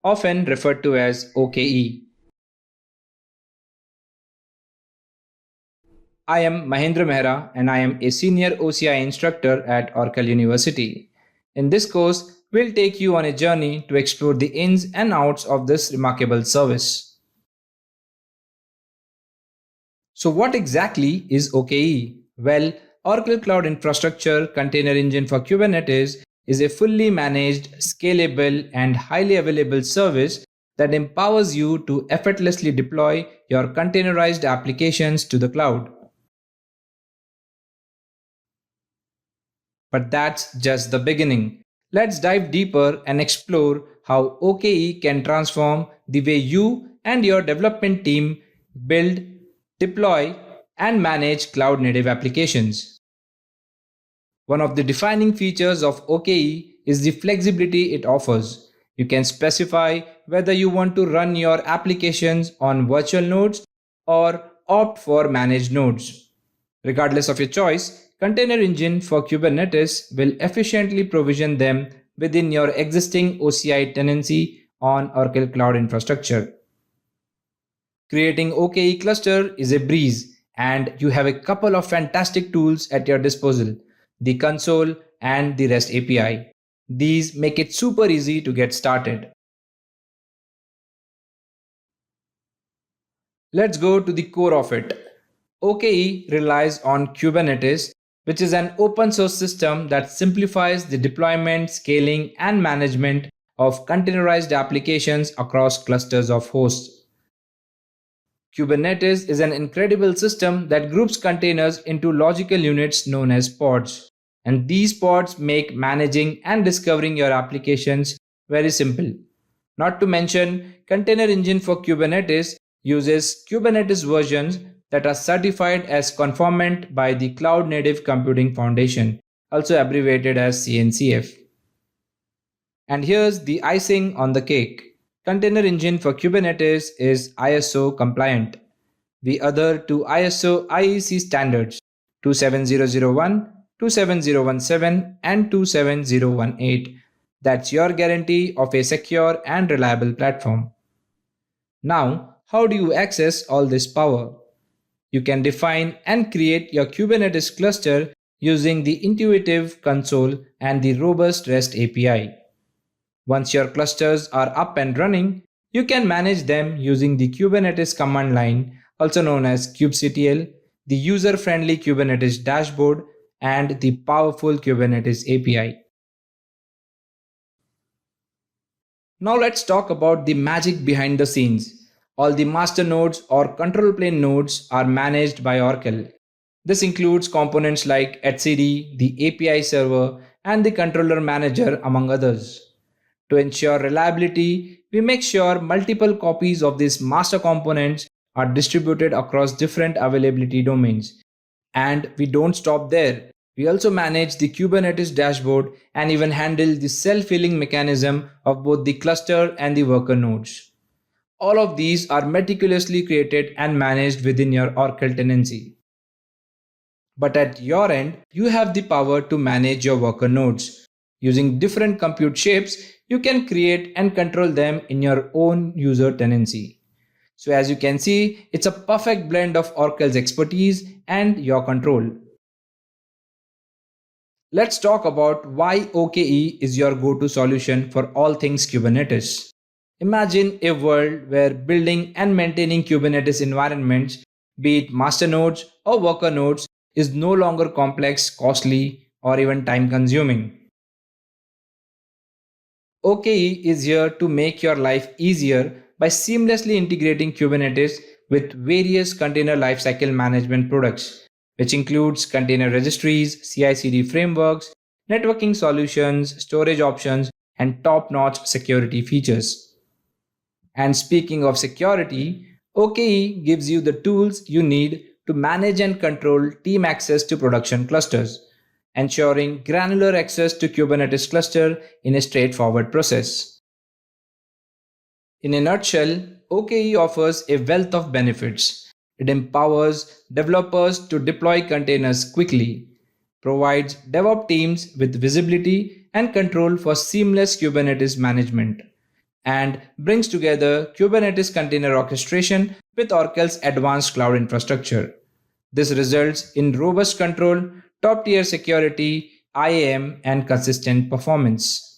often referred to as OKE. I am Mahendra Mehra and I am a senior OCI instructor at Oracle University. In this course, we'll take you on a journey to explore the ins and outs of this remarkable service. So, what exactly is OKE? Well, Oracle Cloud Infrastructure Container Engine for Kubernetes is a fully managed, scalable, and highly available service that empowers you to effortlessly deploy your containerized applications to the cloud. But that's just the beginning. Let's dive deeper and explore how OKE can transform the way you and your development team build, deploy, and manage cloud native applications. One of the defining features of OKE is the flexibility it offers. You can specify whether you want to run your applications on virtual nodes or opt for managed nodes. Regardless of your choice, Container Engine for Kubernetes will efficiently provision them within your existing OCI tenancy on Oracle Cloud Infrastructure. Creating OKE cluster is a breeze, and you have a couple of fantastic tools at your disposal: the console and the REST API. These make it super easy to get started. Let's go to the core of it. OKE relies on Kubernetes, which is an open source system that simplifies the deployment, scaling, and management of containerized applications across clusters of hosts. Kubernetes is an incredible system that groups containers into logical units known as pods. And these pods make managing and discovering your applications very simple. Not to mention, Container Engine for Kubernetes uses Kubernetes versions that are certified as conformant by the Cloud Native Computing Foundation, also abbreviated as CNCF. And here's the icing on the cake. Container Engine for Kubernetes is ISO compliant. We adhere to ISO IEC standards 27001, 27017, and 27018. That's your guarantee of a secure and reliable platform. Now, how do you access all this power? You can define and create your Kubernetes cluster using the intuitive console and the robust REST API. Once your clusters are up and running, you can manage them using the Kubernetes command line, also known as kubectl, the user-friendly Kubernetes dashboard, and the powerful Kubernetes API. Now let's talk about the magic behind the scenes. All the master nodes or control plane nodes are managed by Oracle. This includes components like etcd, the API server, and the controller manager, among others. To ensure reliability, we make sure multiple copies of these master components are distributed across different availability domains. And we don't stop there. We also manage the Kubernetes dashboard and even handle the self-healing mechanism of both the cluster and the worker nodes. All of these are meticulously created and managed within your Oracle tenancy. But at your end, you have the power to manage your worker nodes. Using different compute shapes, you can create and control them in your own user tenancy. So as you can see, it's a perfect blend of Oracle's expertise and your control. Let's talk about why OKE is your go-to solution for all things Kubernetes. Imagine a world where building and maintaining Kubernetes environments, be it master nodes or worker nodes, is no longer complex, costly, or even time consuming. OKE is here to make your life easier by seamlessly integrating Kubernetes with various container lifecycle management products, which includes container registries, CI/CD frameworks, networking solutions, storage options, and top-notch security features. And speaking of security, OKE gives you the tools you need to manage and control team access to production clusters, ensuring granular access to Kubernetes cluster in a straightforward process. In a nutshell, OKE offers a wealth of benefits. It empowers developers to deploy containers quickly, provides DevOps teams with visibility and control for seamless Kubernetes management, and brings together Kubernetes container orchestration with Oracle's advanced cloud infrastructure. This results in robust control, top tier security, IAM, and consistent performance.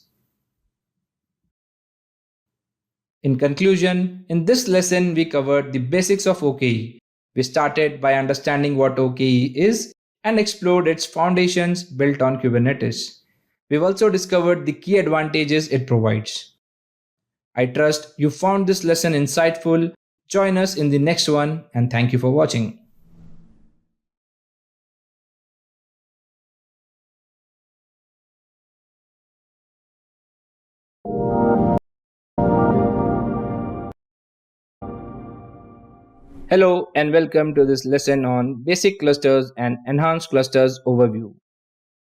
In conclusion, in this lesson, we covered the basics of OKE. We started by understanding what OKE is and explored its foundations built on Kubernetes. We've also discovered the key advantages it provides. I trust you found this lesson insightful. Join us in the next one, and thank you for watching. Hello and welcome to this lesson on basic clusters and enhanced clusters overview.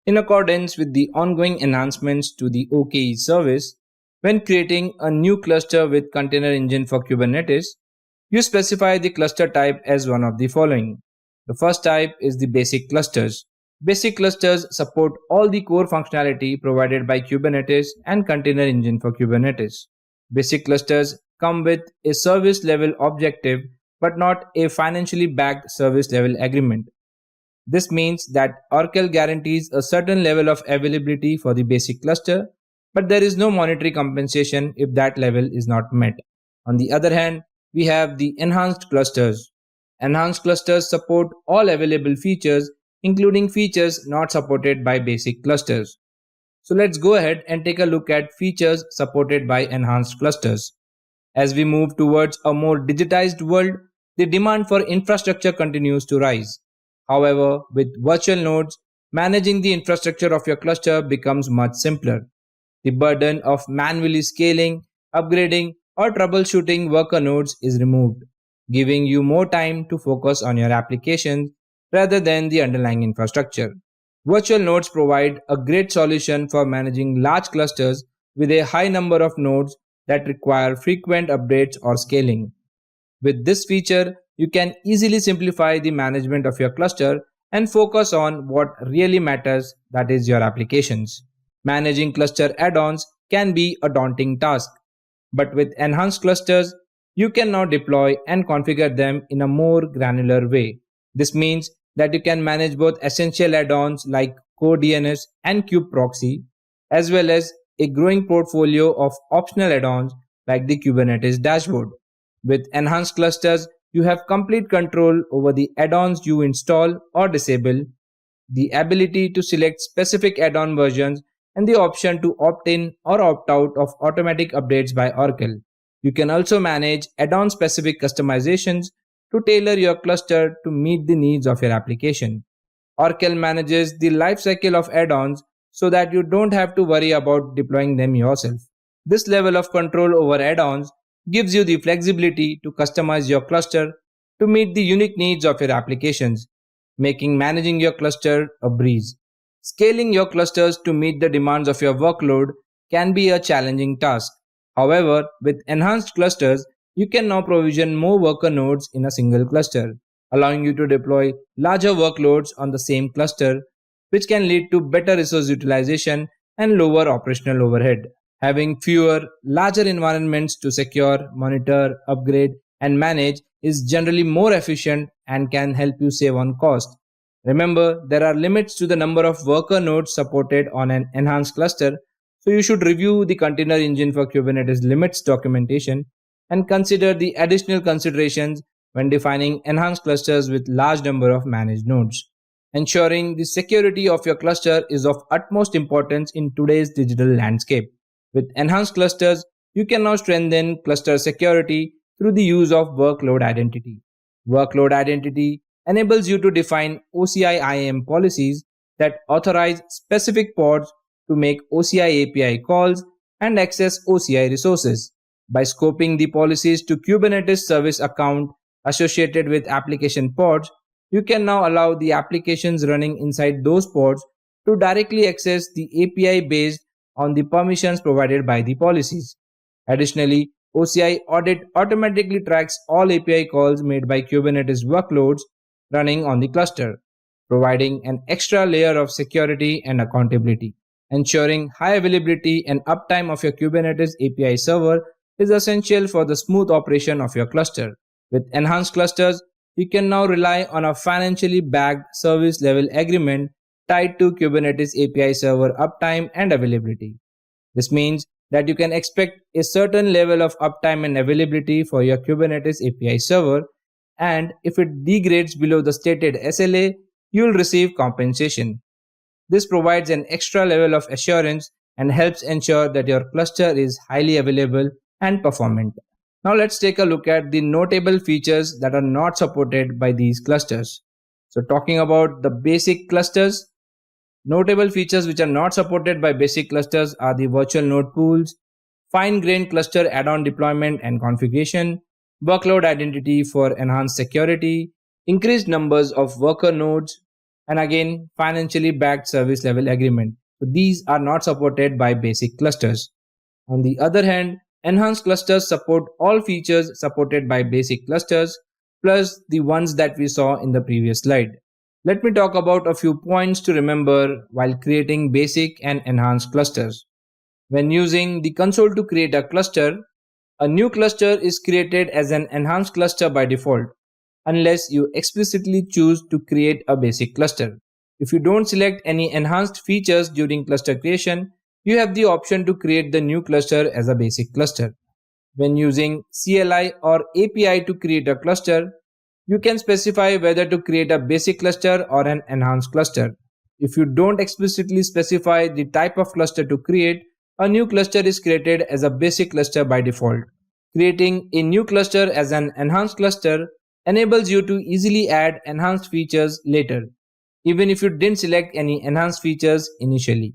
In accordance with the ongoing enhancements to the OKE service, when creating a new cluster with Container Engine for Kubernetes, you specify the cluster type as one of the following. The first type is the basic clusters. Basic clusters support all the core functionality provided by Kubernetes and Container Engine for Kubernetes. Basic clusters come with a service level objective but not a financially backed service level agreement. This means that Oracle guarantees a certain level of availability for the basic cluster, but there is no monetary compensation if that level is not met. On the other hand, we have the enhanced clusters. Enhanced clusters support all available features, including features not supported by basic clusters. So let's go ahead and take a look at features supported by enhanced clusters. As we move towards a more digitized world, the demand for infrastructure continues to rise. However, with virtual nodes, managing the infrastructure of your cluster becomes much simpler. The burden of manually scaling, upgrading, or troubleshooting worker nodes is removed, giving you more time to focus on your applications rather than the underlying infrastructure. Virtual nodes provide a great solution for managing large clusters with a high number of nodes that require frequent updates or scaling. With this feature, you can easily simplify the management of your cluster and focus on what really matters, that is, your applications. Managing cluster add-ons can be a daunting task, but with enhanced clusters, you can now deploy and configure them in a more granular way. This means that you can manage both essential add-ons like Core DNS and kubeproxy, as well as a growing portfolio of optional add-ons like the Kubernetes dashboard. With enhanced clusters, you have complete control over the add-ons you install or disable, the ability to select specific add-on versions, and the option to opt in or opt out of automatic updates by Oracle. You can also manage add-on specific customizations to tailor your cluster to meet the needs of your application. Oracle manages the lifecycle of add-ons so that you don't have to worry about deploying them yourself. This level of control over add-ons gives you the flexibility to customize your cluster to meet the unique needs of your applications, making managing your cluster a breeze. Scaling your clusters to meet the demands of your workload can be a challenging task. However, with enhanced clusters, you can now provision more worker nodes in a single cluster, allowing you to deploy larger workloads on the same cluster, which can lead to better resource utilization and lower operational overhead. Having fewer, larger environments to secure, monitor, upgrade, and manage is generally more efficient and can help you save on cost. Remember, there are limits to the number of worker nodes supported on an enhanced cluster, so you should review the Container Engine for Kubernetes limits documentation and consider the additional considerations when defining enhanced clusters with large number of managed nodes. Ensuring the security of your cluster is of utmost importance in today's digital landscape. With enhanced clusters, you can now strengthen cluster security through the use of workload identity. Workload identity enables you to define OCI/IAM policies that authorize specific pods to make OCI API calls and access OCI resources. By scoping the policies to Kubernetes service account associated with application pods, you can now allow the applications running inside those pods to directly access the API based on the permissions provided by the policies. Additionally, OCI Audit automatically tracks all API calls made by Kubernetes workloads running on the cluster, providing an extra layer of security and accountability. Ensuring high availability and uptime of your Kubernetes API server is essential for the smooth operation of your cluster. With enhanced clusters, you can now rely on a financially backed service level agreement tied to Kubernetes API server uptime and availability. This means that you can expect a certain level of uptime and availability for your Kubernetes API server, and if it degrades below the stated SLA, you'll receive compensation. This provides an extra level of assurance and helps ensure that your cluster is highly available and performant. Now let's take a look at the notable features that are not supported by these clusters. So talking about the basic clusters, notable features which are not supported by basic clusters are the virtual node pools, fine-grained cluster add-on deployment and configuration, workload identity for enhanced security, increased numbers of worker nodes, and again, financially backed service level agreement. So these are not supported by basic clusters. On the other hand, enhanced clusters support all features supported by basic clusters, plus the ones that we saw in the previous slide. Let me talk about a few points to remember while creating basic and enhanced clusters. When using the console to create a cluster, a new cluster is created as an enhanced cluster by default, unless you explicitly choose to create a basic cluster. If you don't select any enhanced features during cluster creation, you have the option to create the new cluster as a basic cluster. When using CLI or API to create a cluster, you can specify whether to create a basic cluster or an enhanced cluster. If you don't explicitly specify the type of cluster to create, a new cluster is created as a basic cluster by default. Creating a new cluster as an enhanced cluster enables you to easily add enhanced features later, even if you didn't select any enhanced features initially.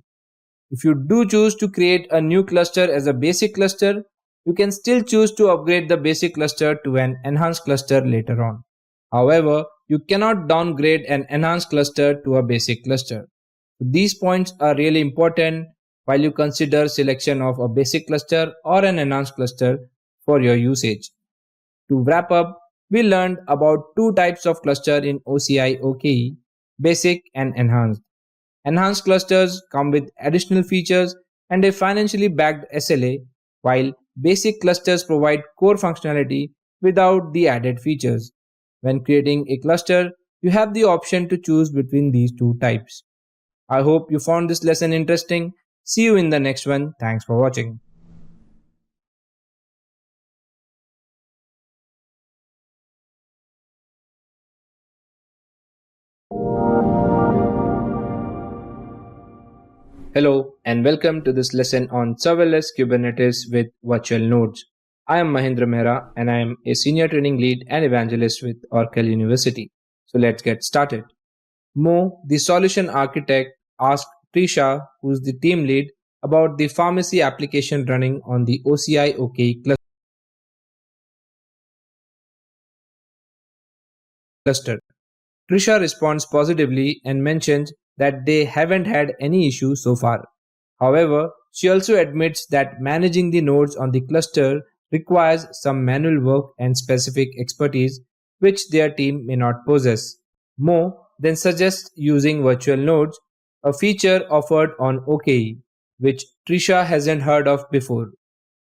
If you do choose to create a new cluster as a basic cluster, you can still choose to upgrade the basic cluster to an enhanced cluster later on. However, you cannot downgrade an enhanced cluster to a basic cluster. These points are really important while you consider selection of a basic cluster or an enhanced cluster for your usage. To wrap up, we learned about two types of cluster in OCI OKE, basic and enhanced. Enhanced clusters come with additional features and a financially backed SLA, while basic clusters provide core functionality without the added features. When creating a cluster, you have the option to choose between these two types. I hope you found this lesson interesting. See you in the next one. Thanks for watching. Hello and welcome to this lesson on serverless Kubernetes with virtual nodes. I am Mahindra Mehra and I am a senior training lead and evangelist with Oracle University. So let's get started. Mo, the solution architect, asked Trisha, who's the team lead, about the pharmacy application running on the OCI OKE cluster. Trisha responds positively and mentions that they haven't had any issue so far. However, she also admits that managing the nodes on the cluster requires some manual work and specific expertise which their team may not possess. Mo then suggests using virtual nodes, a feature offered on OKE, which Trisha hasn't heard of before.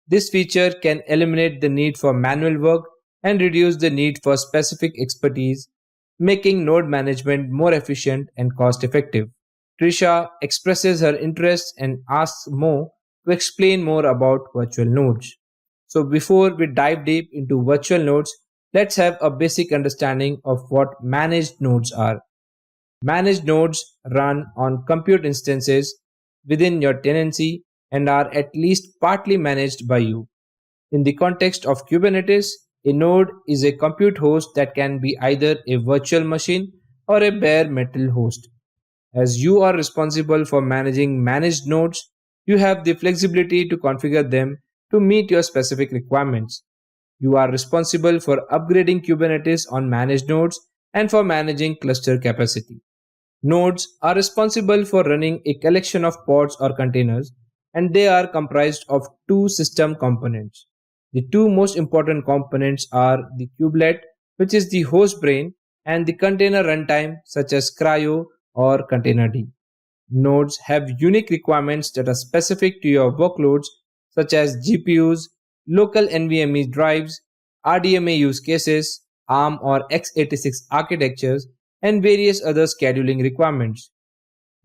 This feature can eliminate the need for manual work and reduce the need for specific expertise, making node management more efficient and cost effective. Trisha expresses her interest and asks Mo to explain more about virtual nodes. So, before we dive deep into virtual nodes, let's have a basic understanding of what managed nodes are. Managed nodes run on compute instances within your tenancy and are at least partly managed by you. In the context of Kubernetes, a node is a compute host that can be either a virtual machine or a bare metal host. As you are responsible for managing managed nodes, you have the flexibility to configure them to meet your specific requirements. You are responsible for upgrading Kubernetes on managed nodes and for managing cluster capacity. Nodes are responsible for running a collection of pods or containers, and they are comprised of two system components. The two most important components are the kubelet, which is the host brain, and the container runtime, such as CRI-O or Containerd. Nodes have unique requirements that are specific to your workloads, such as GPUs, local NVMe drives, RDMA use cases, ARM or x86 architectures, and various other scheduling requirements.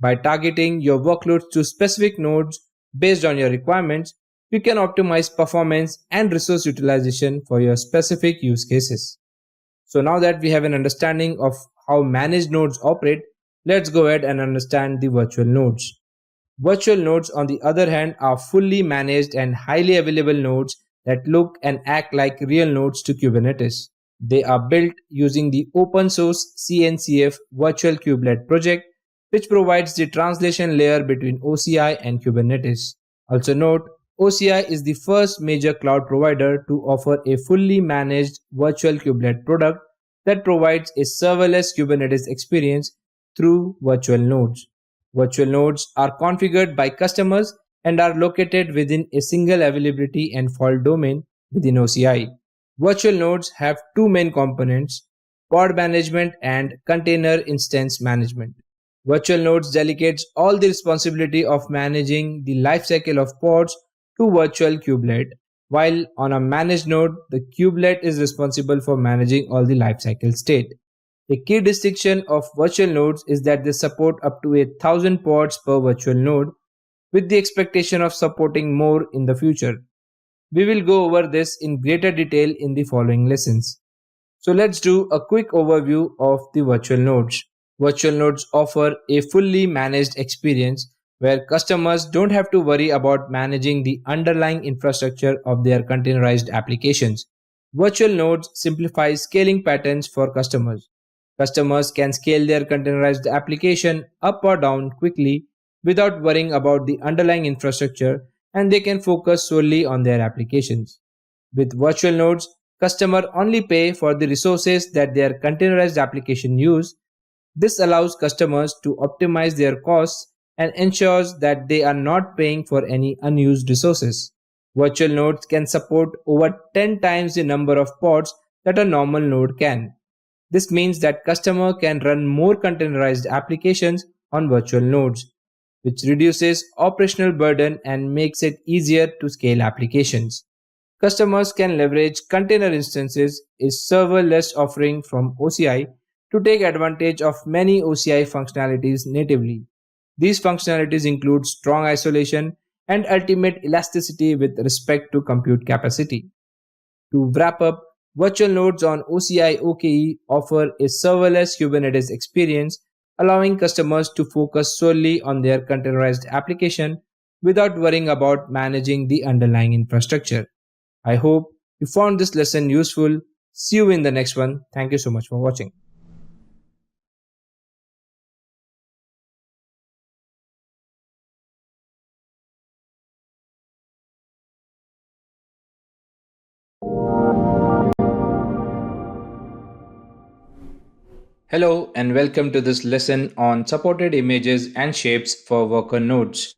By targeting your workloads to specific nodes based on your requirements, you can optimize performance and resource utilization for your specific use cases. So now that we have an understanding of how managed nodes operate, let's go ahead and understand the virtual nodes. Virtual nodes, on the other hand, are fully managed and highly available nodes that look and act like real nodes to Kubernetes. They are built using the open source CNCF Virtual Kubelet project, which provides the translation layer between OCI and Kubernetes. Also note, OCI is the first major cloud provider to offer a fully managed virtual kubelet product that provides a serverless Kubernetes experience through virtual nodes. Virtual nodes are configured by customers and are located within a single availability and fault domain within OCI. Virtual nodes have two main components: pod management and container instance management. Virtual nodes delegates all the responsibility of managing the lifecycle of pods to virtual kubelet, while on a managed node, the kubelet is responsible for managing all the lifecycle state. A key distinction of virtual nodes is that they support up to 1,000 pods per virtual node, with the expectation of supporting more in the future. We will go over this in greater detail in the following lessons. So let's do a quick overview of the virtual nodes. Virtual nodes offer a fully managed experience where customers don't have to worry about managing the underlying infrastructure of their containerized applications. Virtual nodes simplify scaling patterns for customers. Customers can scale their containerized application up or down quickly without worrying about the underlying infrastructure, and they can focus solely on their applications. With virtual nodes, customers only pay for the resources that their containerized application use. This allows customers to optimize their costs and ensures that they are not paying for any unused resources. Virtual nodes can support over 10 times the number of pods that a normal node can. This means that customer can run more containerized applications on virtual nodes, which reduces operational burden and makes it easier to scale applications. Customers can leverage container instances, a serverless offering from OCI, to take advantage of many OCI functionalities natively. These functionalities include strong isolation and ultimate elasticity with respect to compute capacity. To wrap up, virtual nodes on OCI OKE offer a serverless Kubernetes experience, allowing customers to focus solely on their containerized application without worrying about managing the underlying infrastructure. I hope you found this lesson useful. See you in the next one. Thank you so much for watching. Hello and welcome to this lesson on supported images and shapes for worker nodes.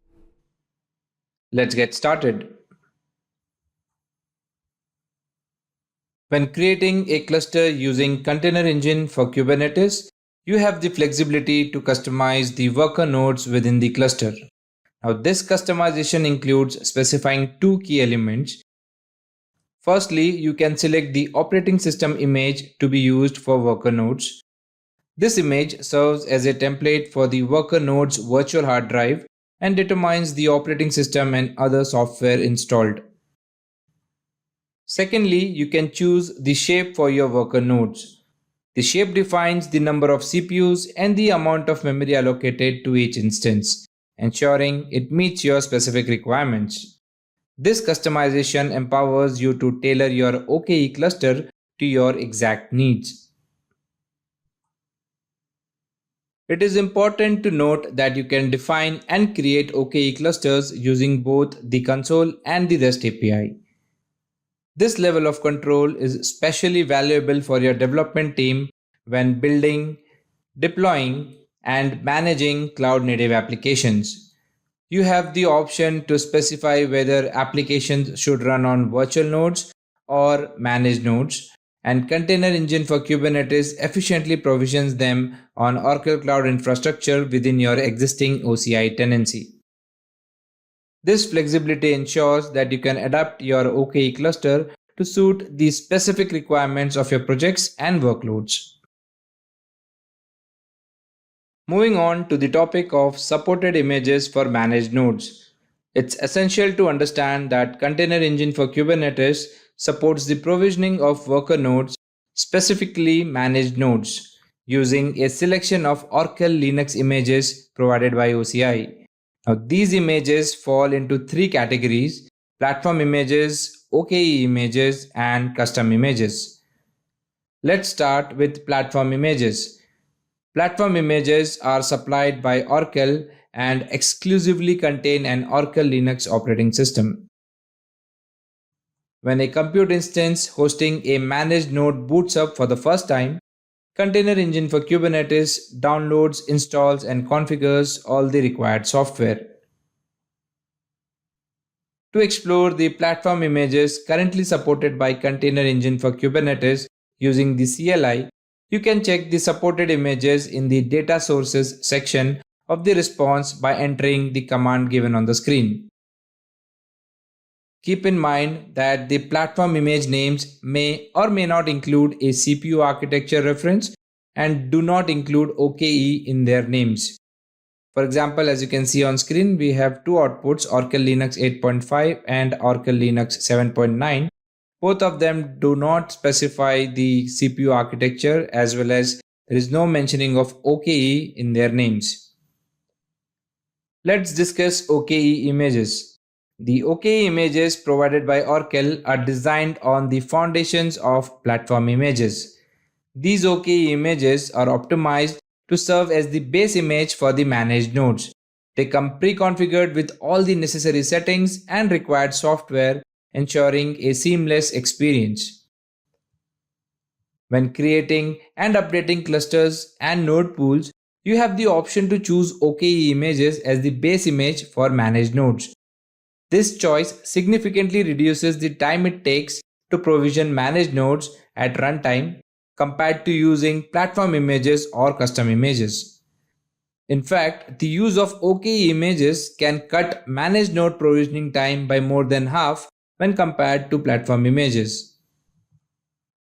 Let's get started. When creating a cluster using Container Engine for Kubernetes, you have the flexibility to customize the worker nodes within the cluster. Now, this customization includes specifying two key elements. Firstly, you can select the operating system image to be used for worker nodes. This image serves as a template for the worker node's virtual hard drive and determines the operating system and other software installed. Secondly, you can choose the shape for your worker nodes. The shape defines the number of CPUs and the amount of memory allocated to each instance, ensuring it meets your specific requirements. This customization empowers you to tailor your OKE cluster to your exact needs. It is important to note that you can define and create OKE clusters using both the console and the REST API. This level of control is especially valuable for your development team when building, deploying, and managing cloud native applications. You have the option to specify whether applications should run on virtual nodes or managed nodes, and Container Engine for Kubernetes efficiently provisions them on Oracle Cloud Infrastructure within your existing OCI tenancy. This flexibility ensures that you can adapt your OKE cluster to suit the specific requirements of your projects and workloads. Moving on to the topic of supported images for managed nodes. It's essential to understand that Container Engine for Kubernetes supports the provisioning of worker nodes, specifically managed nodes, using a selection of Oracle Linux images provided by OCI. Now, these images fall into three categories: platform images, OKE images, and custom images. Let's start with platform images. Platform images are supplied by Oracle and exclusively contain an Oracle Linux operating system. When a compute instance hosting a managed node boots up for the first time, Container Engine for Kubernetes downloads, installs, and configures all the required software. To explore the platform images currently supported by Container Engine for Kubernetes using the CLI, you can check the supported images in the Data Sources section of the response by entering the command given on the screen. Keep in mind that the platform image names may or may not include a CPU architecture reference and do not include OKE in their names. For example, as you can see on screen, we have two outputs, Oracle Linux 8.5 and Oracle Linux 7.9. Both of them do not specify the CPU architecture, as well as there is no mentioning of OKE in their names. Let's discuss OKE images. The OKE images provided by Oracle are designed on the foundations of platform images. These OKE images are optimized to serve as the base image for the managed nodes. They come pre-configured with all the necessary settings and required software, ensuring a seamless experience. When creating and updating clusters and node pools, you have the option to choose OKE images as the base image for managed nodes. This choice significantly reduces the time it takes to provision managed nodes at runtime compared to using platform images or custom images. In fact, the use of OKE images can cut managed node provisioning time by more than half when compared to platform images.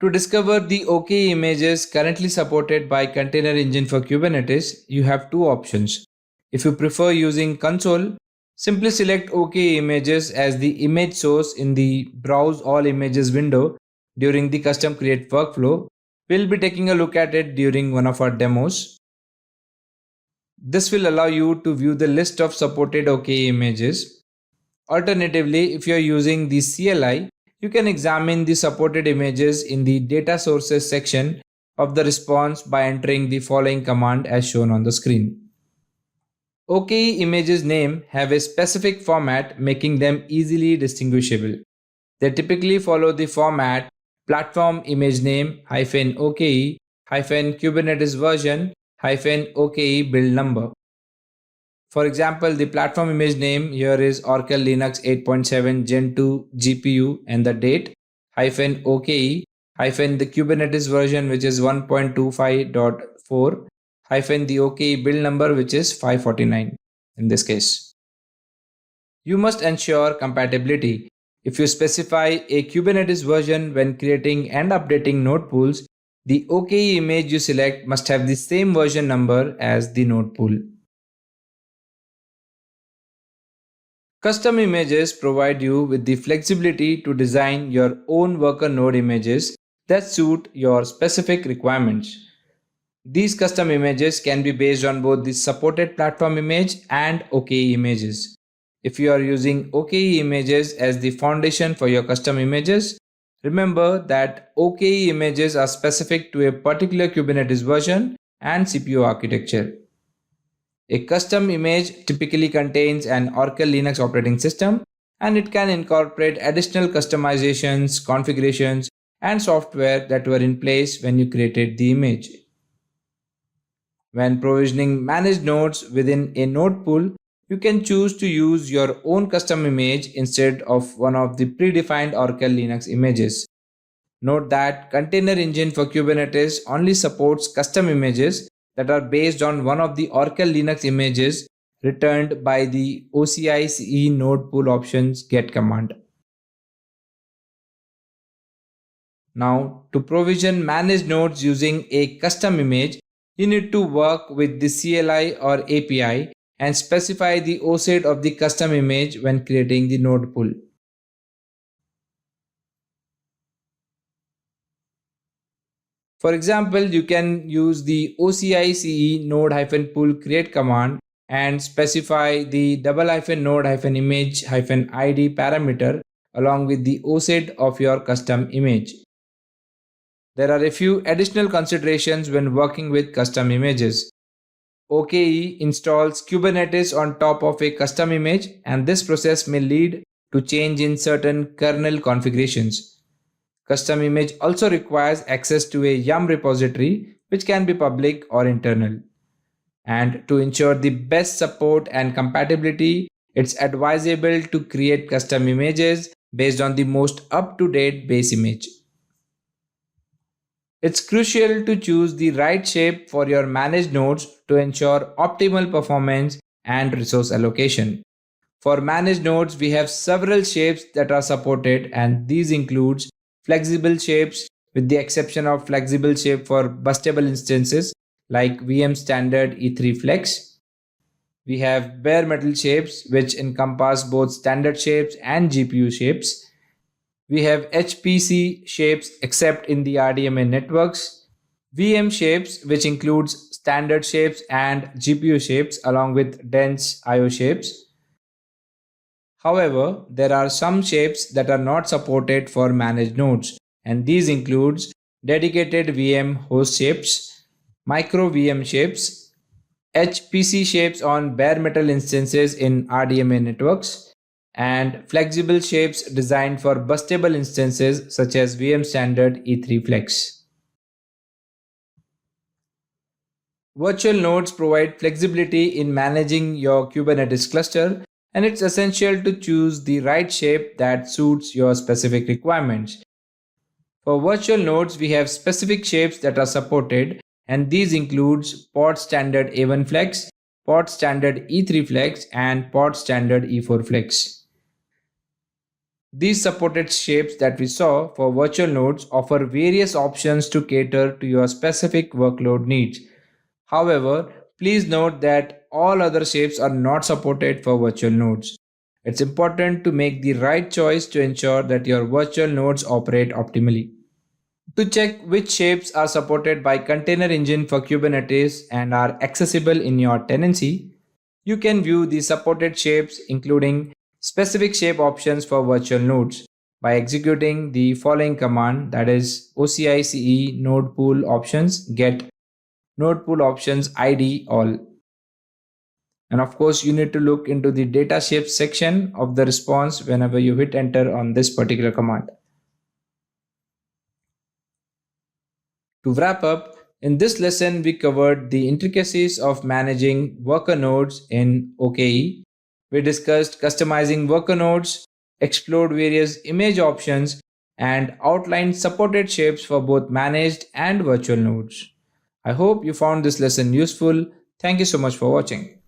To discover the OKE images currently supported by Container Engine for Kubernetes, you have two options. If you prefer using console, simply select OKE images as the image source in the Browse All Images window during the custom create workflow. We'll be taking a look at it during one of our demos. This will allow you to view the list of supported OKE images. Alternatively, if you are using the CLI, you can examine the supported images in the Data Sources section of the response by entering the following command as shown on the screen. OKE images name have a specific format, making them easily distinguishable. They typically follow the format platform image name -OKE Kubernetes version -OKE build number. For example, the platform image name here is Oracle Linux 8.7 Gen 2 GPU and the date -OKE the Kubernetes version, which is 1.25.4 the OKE build number, which is 549 in this case. You must ensure compatibility. If you specify a Kubernetes version when creating and updating node pools, the OKE image you select must have the same version number as the node pool. Custom images provide you with the flexibility to design your own worker node images that suit your specific requirements. These custom images can be based on both the supported platform image and OKE images. If you are using OKE images as the foundation for your custom images, remember that OKE images are specific to a particular Kubernetes version and CPU architecture. A custom image typically contains an Oracle Linux operating system, and it can incorporate additional customizations, configurations, and software that were in place when you created the image. When provisioning managed nodes within a node pool, you can choose to use your own custom image instead of one of the predefined Oracle Linux images. Note that Container Engine for Kubernetes only supports custom images that are based on one of the Oracle Linux images returned by the OCICE node pool options get command. Now, to provision managed nodes using a custom image, you need to work with the CLI or API and specify the OSID of the custom image when creating the node pool. For example, you can use the OCICE node-pool create command and specify the double-node-image-id parameter along with the OSID of your custom image. There are a few additional considerations when working with custom images. OKE installs Kubernetes on top of a custom image, and this process may lead to change in certain kernel configurations. Custom image also requires access to a Yum repository, which can be public or internal. And to ensure the best support and compatibility, it's advisable to create custom images based on the most up-to-date base image. It's crucial to choose the right shape for your managed nodes to ensure optimal performance and resource allocation. For managed nodes, we have several shapes that are supported, and these includes flexible shapes, with the exception of flexible shape for bustable instances like VM standard E3 Flex. We have bare metal shapes, which encompass both standard shapes and GPU shapes. We have HPC shapes except in the RDMA networks. VM shapes, which includes standard shapes and GPU shapes along with dense IO shapes. However, there are some shapes that are not supported for managed nodes, and these includes dedicated VM host shapes, micro VM shapes, HPC shapes on bare metal instances in RDMA networks, and flexible shapes designed for bustable instances such as VM standard E3 Flex. Virtual nodes provide flexibility in managing your Kubernetes cluster, and it's essential to choose the right shape that suits your specific requirements. For virtual nodes, we have specific shapes that are supported, and these includes pod standard A1 Flex, pod standard E3 Flex, and pod standard E4 Flex. These supported shapes that we saw for virtual nodes offer various options to cater to your specific workload needs. However, please note that all other shapes are not supported for virtual nodes. It's important to make the right choice to ensure that your virtual nodes operate optimally. To check which shapes are supported by Container Engine for Kubernetes and are accessible in your tenancy, you can view the supported shapes, including specific shape options for virtual nodes, by executing the following command, that is OCICE node pool options get node pool options ID all. And of course, you need to look into the data shapes section of the response whenever you hit enter on this particular command. To wrap up, in this lesson, we covered the intricacies of managing worker nodes in OKE. We discussed customizing worker nodes, explored various image options, and outlined supported shapes for both managed and virtual nodes. I hope you found this lesson useful. Thank you so much for watching.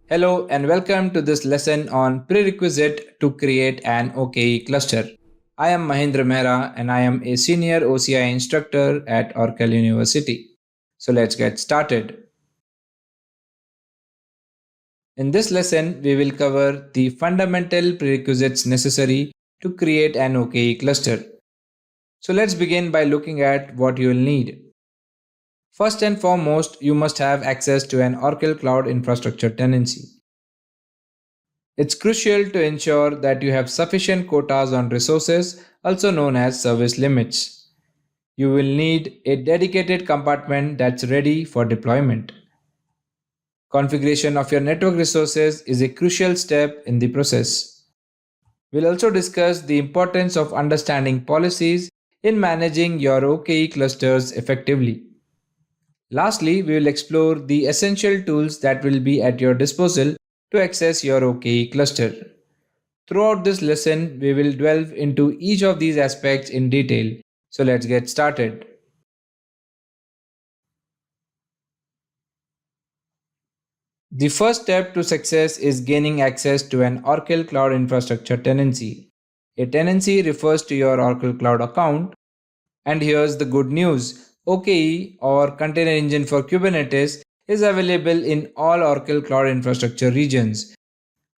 Hello and welcome to this lesson on prerequisite to create an OKE cluster. I am Mahendra Mehra and I am a senior OCI instructor at Oracle University. So let's get started. In this lesson, we will cover the fundamental prerequisites necessary to create an OKE cluster. So let's begin by looking at what you will need. First and foremost, you must have access to an Oracle Cloud Infrastructure tenancy. It's crucial to ensure that you have sufficient quotas on resources, also known as service limits. You will need a dedicated compartment that's ready for deployment. Configuration of your network resources is a crucial step in the process. We'll also discuss the importance of understanding policies in managing your OKE clusters effectively. Lastly, we will explore the essential tools that will be at your disposal to access your OKE cluster. Throughout this lesson, we will delve into each of these aspects in detail. So let's get started. The first step to success is gaining access to an Oracle Cloud Infrastructure tenancy. A tenancy refers to your Oracle Cloud account. And here's the good news: OKE, or Container Engine for Kubernetes, is available in all Oracle Cloud Infrastructure regions.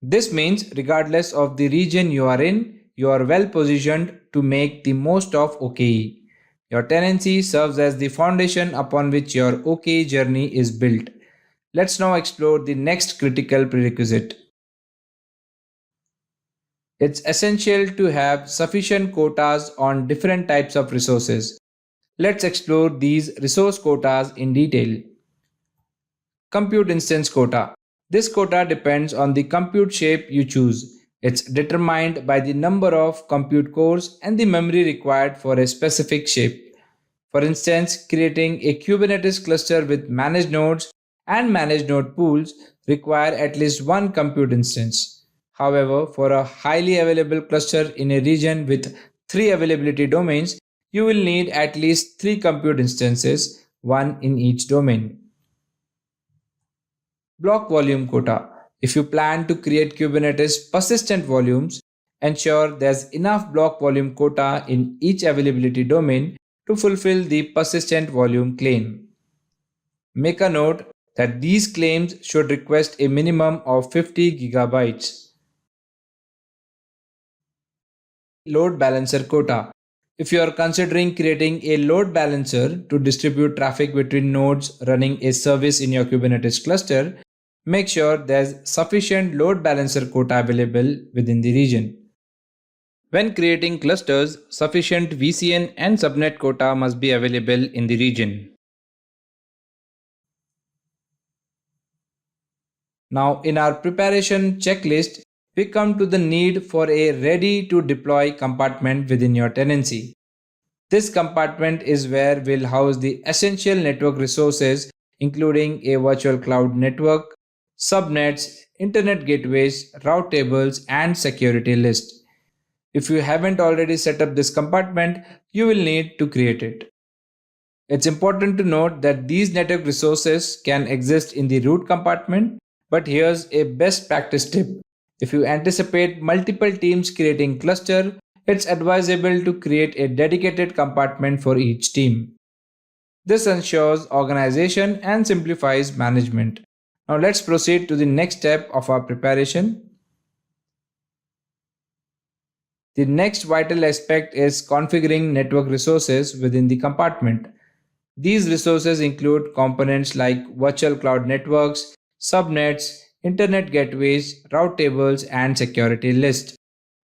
This means, regardless of the region you are in, you are well positioned to make the most of OKE. Your tenancy serves as the foundation upon which your OKE journey is built. Let's now explore the next critical prerequisite. It's essential to have sufficient quotas on different types of resources. Let's explore these resource quotas in detail. Compute instance quota. This quota depends on the compute shape you choose. It's determined by the number of compute cores and the memory required for a specific shape. For instance, creating a Kubernetes cluster with managed nodes and managed node pools require at least one compute instance. However, for a highly available cluster in a region with three availability domains, you will need at least three compute instances, one in each domain. Block volume quota. If you plan to create Kubernetes persistent volumes, ensure there's enough block volume quota in each availability domain to fulfill the persistent volume claim. Make a note that these claims should request a minimum of 50 gigabytes. Load balancer quota. If you are considering creating a load balancer to distribute traffic between nodes running a service in your Kubernetes cluster, make sure there's sufficient load balancer quota available within the region. When creating clusters, sufficient VCN and subnet quota must be available in the region. Now, in our preparation checklist, we come to the need for a ready to deploy compartment within your tenancy. This compartment is where we'll house the essential network resources, including a virtual cloud network, subnets, internet gateways, route tables, and security list. If you haven't already set up this compartment, you will need to create it. It's important to note that these network resources can exist in the root compartment, but here's a best practice tip. If you anticipate multiple teams creating cluster, it's advisable to create a dedicated compartment for each team. This ensures organization and simplifies management. Now let's proceed to the next step of our preparation. The next vital aspect is configuring network resources within the compartment. These resources include components like virtual cloud networks, subnets, internet gateways, route tables, and security lists.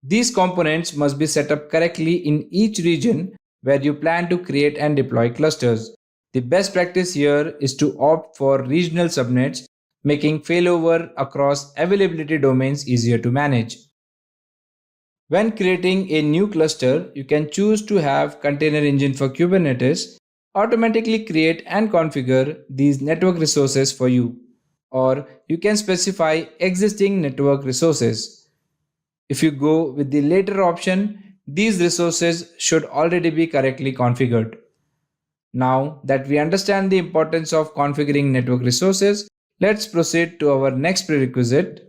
These components must be set up correctly in each region where you plan to create and deploy clusters. The best practice here is to opt for regional subnets, making failover across availability domains easier to manage. When creating a new cluster, you can choose to have Container Engine for Kubernetes automatically create and configure these network resources for you, or you can specify existing network resources. If you go with the later option, these resources should already be correctly configured. Now that we understand the importance of configuring network resources, let's proceed to our next prerequisite.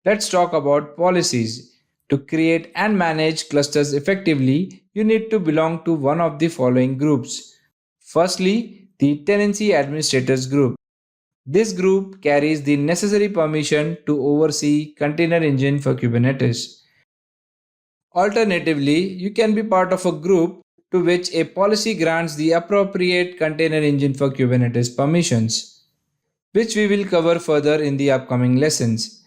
Let's talk about policies. To create and manage clusters effectively, you need to belong to one of the following groups. Firstly, the Tenancy Administrators Group. This group carries the necessary permission to oversee Container Engine for Kubernetes. Alternatively, you can be part of a group to which a policy grants the appropriate Container Engine for Kubernetes permissions, which we will cover further in the upcoming lessons.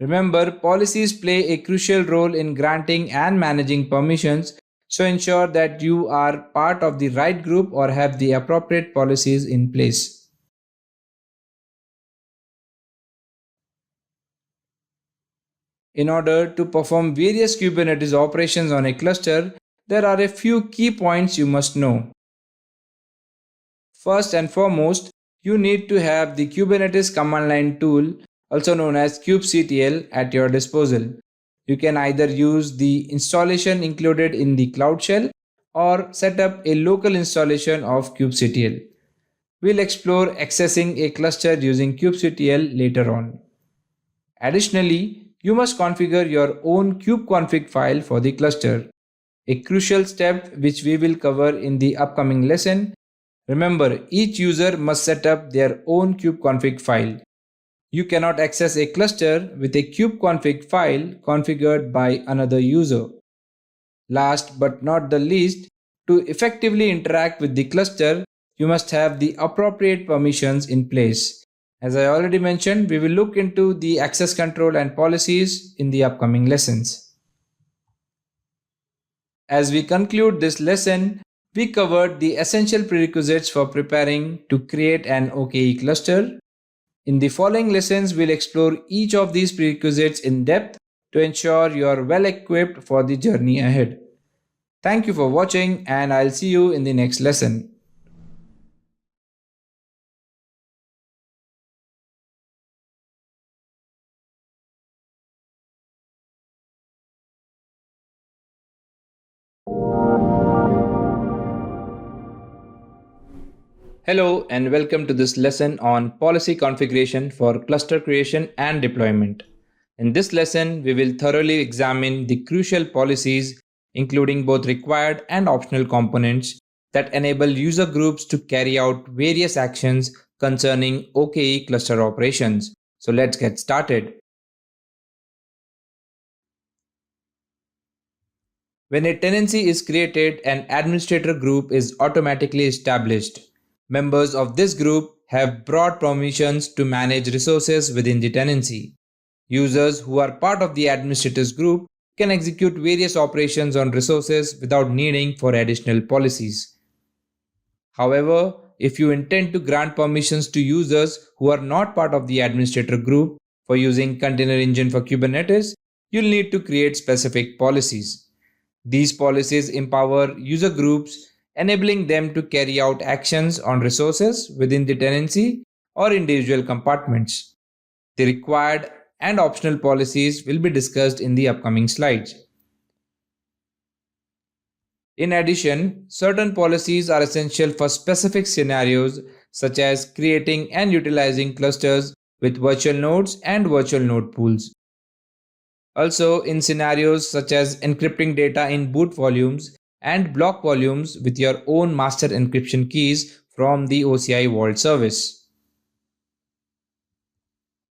Remember, policies play a crucial role in granting and managing permissions, so ensure that you are part of the right group or have the appropriate policies in place. In order to perform various Kubernetes operations on a cluster, there are a few key points you must know. First and foremost, you need to have the Kubernetes command line tool, also known as kubectl, at your disposal. You can either use the installation included in the Cloud Shell or set up a local installation of kubectl. We'll explore accessing a cluster using kubectl later on. Additionally, you must configure your own kubeconfig file for the cluster, a crucial step which we will cover in the upcoming lesson. Remember, each user must set up their own kubeconfig file. You cannot access a cluster with a kubeconfig file configured by another user. Last but not the least, to effectively interact with the cluster, you must have the appropriate permissions in place. As I already mentioned, we will look into the access control and policies in the upcoming lessons. As we conclude this lesson, we covered the essential prerequisites for preparing to create an OKE cluster. In the following lessons, we'll explore each of these prerequisites in depth to ensure you are well equipped for the journey ahead. Thank you for watching, and I'll see you in the next lesson. Hello and welcome to this lesson on policy configuration for cluster creation and deployment. In this lesson, we will thoroughly examine the crucial policies, including both required and optional components that enable user groups to carry out various actions concerning OKE cluster operations. So let's get started. When a tenancy is created, an administrator group is automatically established. Members of this group have broad permissions to manage resources within the tenancy. Users who are part of the administrators group can execute various operations on resources without needing for additional policies. However, if you intend to grant permissions to users who are not part of the administrator group for using Container Engine for Kubernetes, you'll need to create specific policies. These policies empower user groups, enabling them to carry out actions on resources within the tenancy or individual compartments. The required and optional policies will be discussed in the upcoming slides. In addition, certain policies are essential for specific scenarios such as creating and utilizing clusters with virtual nodes and virtual node pools. Also, in scenarios such as encrypting data in boot volumes and block volumes with your own master encryption keys from the OCI Vault service.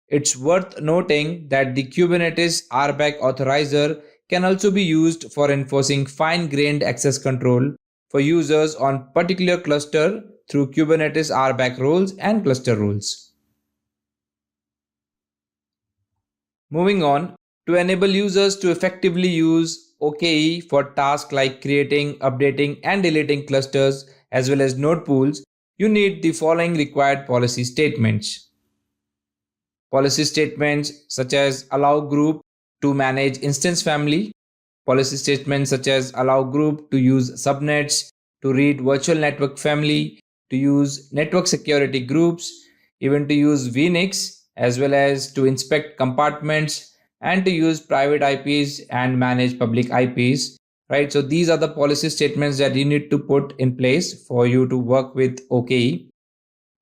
It's worth noting that the Kubernetes RBAC authorizer can also be used for enforcing fine-grained access control for users on particular cluster through Kubernetes RBAC roles and cluster rules. Moving on, to enable users to effectively use OKE for tasks like creating, updating, and deleting clusters as well as node pools, you need the following required policy statements. Policy statements such as allow group to manage instance family, policy statements such as allow group to use subnets, to read virtual network family, to use network security groups, even to use VNIX, as well as to inspect compartments and to use private IPs and manage public IPs, right? So these are the policy statements that you need to put in place for you to work with OKE.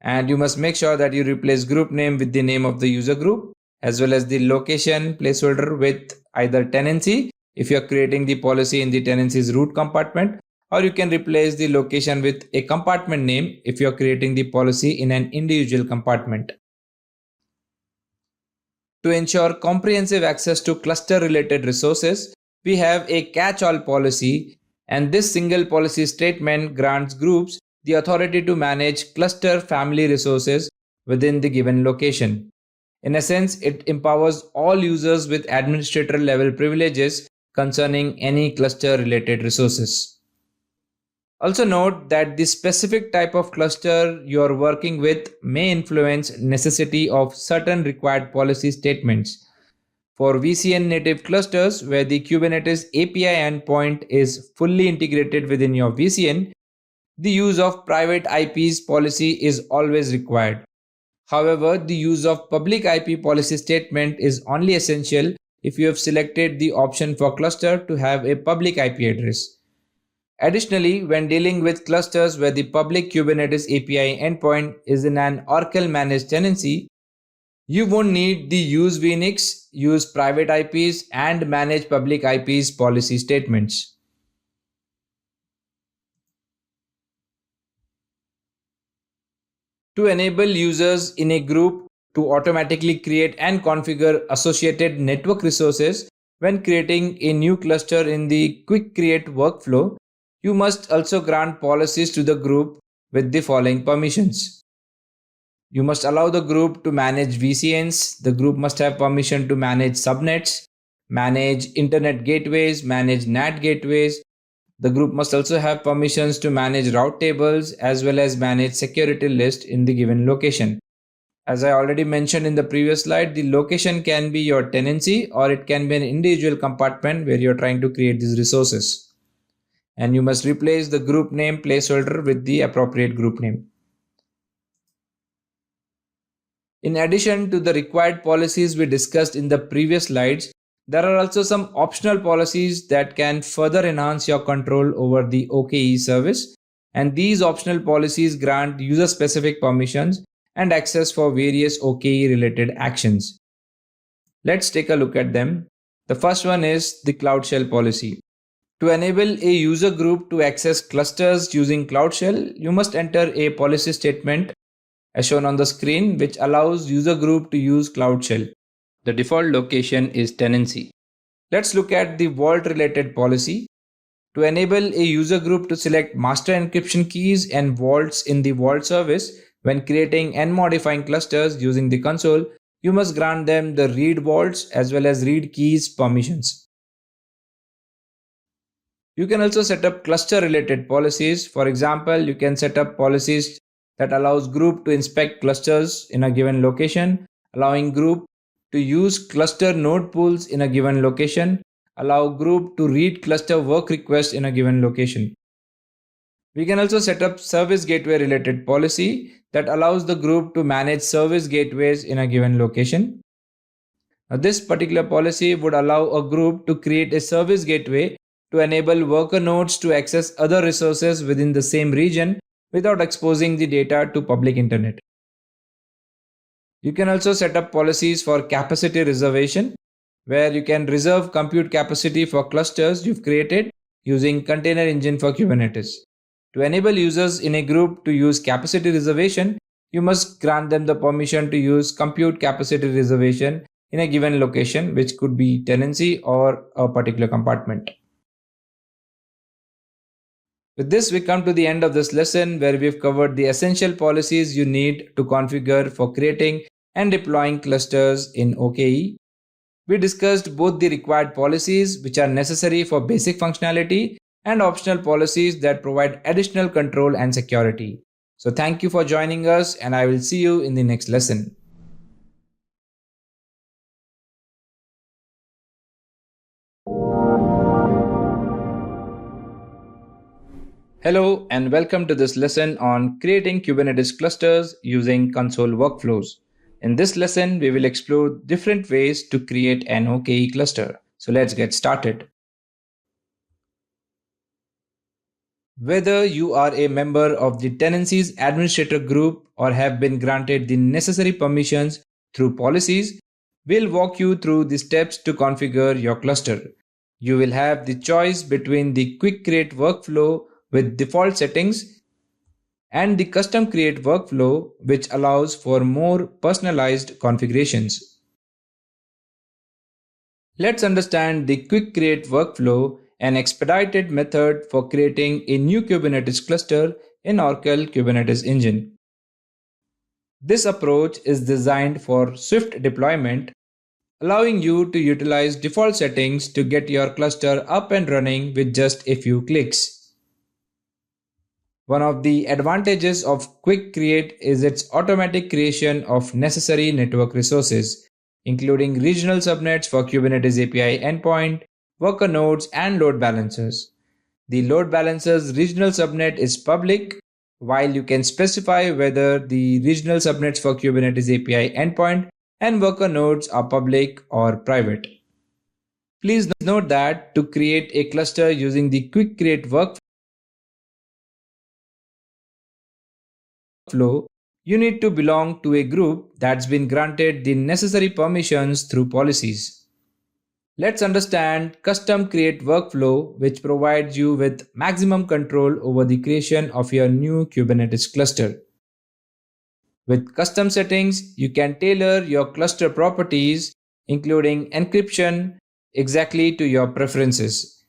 And you must make sure that you replace group name with the name of the user group, as well as the location placeholder with either tenancy if you're creating the policy in the tenancy's root compartment, or you can replace the location with a compartment name if you're creating the policy in an individual compartment. To ensure comprehensive access to cluster-related resources, we have a catch-all policy, and this single policy statement grants groups the authority to manage cluster family resources within the given location. In essence, it empowers all users with administrator level privileges concerning any cluster-related resources. Also note that the specific type of cluster you are working with may influence necessity of certain required policy statements. For VCN native clusters where the Kubernetes API endpoint is fully integrated within your VCN, the use of private IPs policy is always required. However, the use of public IP policy statement is only essential if you have selected the option for cluster to have a public IP address. Additionally, when dealing with clusters where the public Kubernetes API endpoint is in an Oracle managed tenancy, you won't need the use VNix, use private IPs, and manage public IPs policy statements. To enable users in a group to automatically create and configure associated network resources when creating a new cluster in the quick create workflow, you must also grant policies to the group with the following permissions. You must allow the group to manage VCNs. The group must have permission to manage subnets, manage internet gateways, manage NAT gateways. The group must also have permissions to manage route tables as well as manage security list in the given location. As I already mentioned in the previous slide, the location can be your tenancy or it can be an individual compartment where you're trying to create these resources. And you must replace the group name placeholder with the appropriate group name. In addition to the required policies we discussed in the previous slides, there are also some optional policies that can further enhance your control over the OKE service. And these optional policies grant user specific permissions and access for various OKE related actions. Let's take a look at them. The first one is the Cloud Shell policy. To enable a user group to access clusters using Cloud Shell, you must enter a policy statement as shown on the screen, which allows user group to use Cloud Shell. The default location is tenancy. Let's look at the vault related policy. To enable a user group to select master encryption keys and vaults in the vault service when creating and modifying clusters using the console, you must grant them the read vaults as well as read keys permissions. You can also set up cluster related policies. For example, you can set up policies that allows group to inspect clusters in a given location, allowing group to use cluster node pools in a given location, allow group to read cluster work requests in a given location. We can also set up service gateway related policy that allows the group to manage service gateways in a given location. Now, this particular policy would allow a group to create a service gateway to enable worker nodes to access other resources within the same region without exposing the data to public internet. You can also set up policies for capacity reservation, where you can reserve compute capacity for clusters you've created using Container Engine for Kubernetes. To enable users in a group to use capacity reservation, you must grant them the permission to use compute capacity reservation in a given location, which could be tenancy or a particular compartment. With this, we come to the end of this lesson where we've covered the essential policies you need to configure for creating and deploying clusters in OKE. We discussed both the required policies, which are necessary for basic functionality, and optional policies that provide additional control and security. So thank you for joining us, and I will see you in the next lesson. Hello and welcome to this lesson on creating Kubernetes clusters using console workflows. In this lesson, we will explore different ways to create an OKE cluster. So let's get started. Whether you are a member of the tenancies administrator group or have been granted the necessary permissions through policies, we'll walk you through the steps to configure your cluster. You will have the choice between the quick create workflow with default settings and the custom create workflow, which allows for more personalized configurations. Let's understand the quick create workflow, an expedited method for creating a new Kubernetes cluster in Oracle Kubernetes Engine. This approach is designed for swift deployment, allowing you to utilize default settings to get your cluster up and running with just a few clicks. One of the advantages of Quick Create is its automatic creation of necessary network resources. including regional subnets for Kubernetes API endpoint, worker nodes, and load balancers. The load balancer's regional subnet is public, while you can specify whether the regional subnets for Kubernetes API endpoint and worker nodes are public or private. Please note that to create a cluster using the quick create workflow, you need to belong to a group that's been granted the necessary permissions through policies. Let's understand custom create workflow, which provides you with maximum control over the creation of your new Kubernetes cluster. With custom settings, you can tailor your cluster properties, including encryption, exactly to your preferences.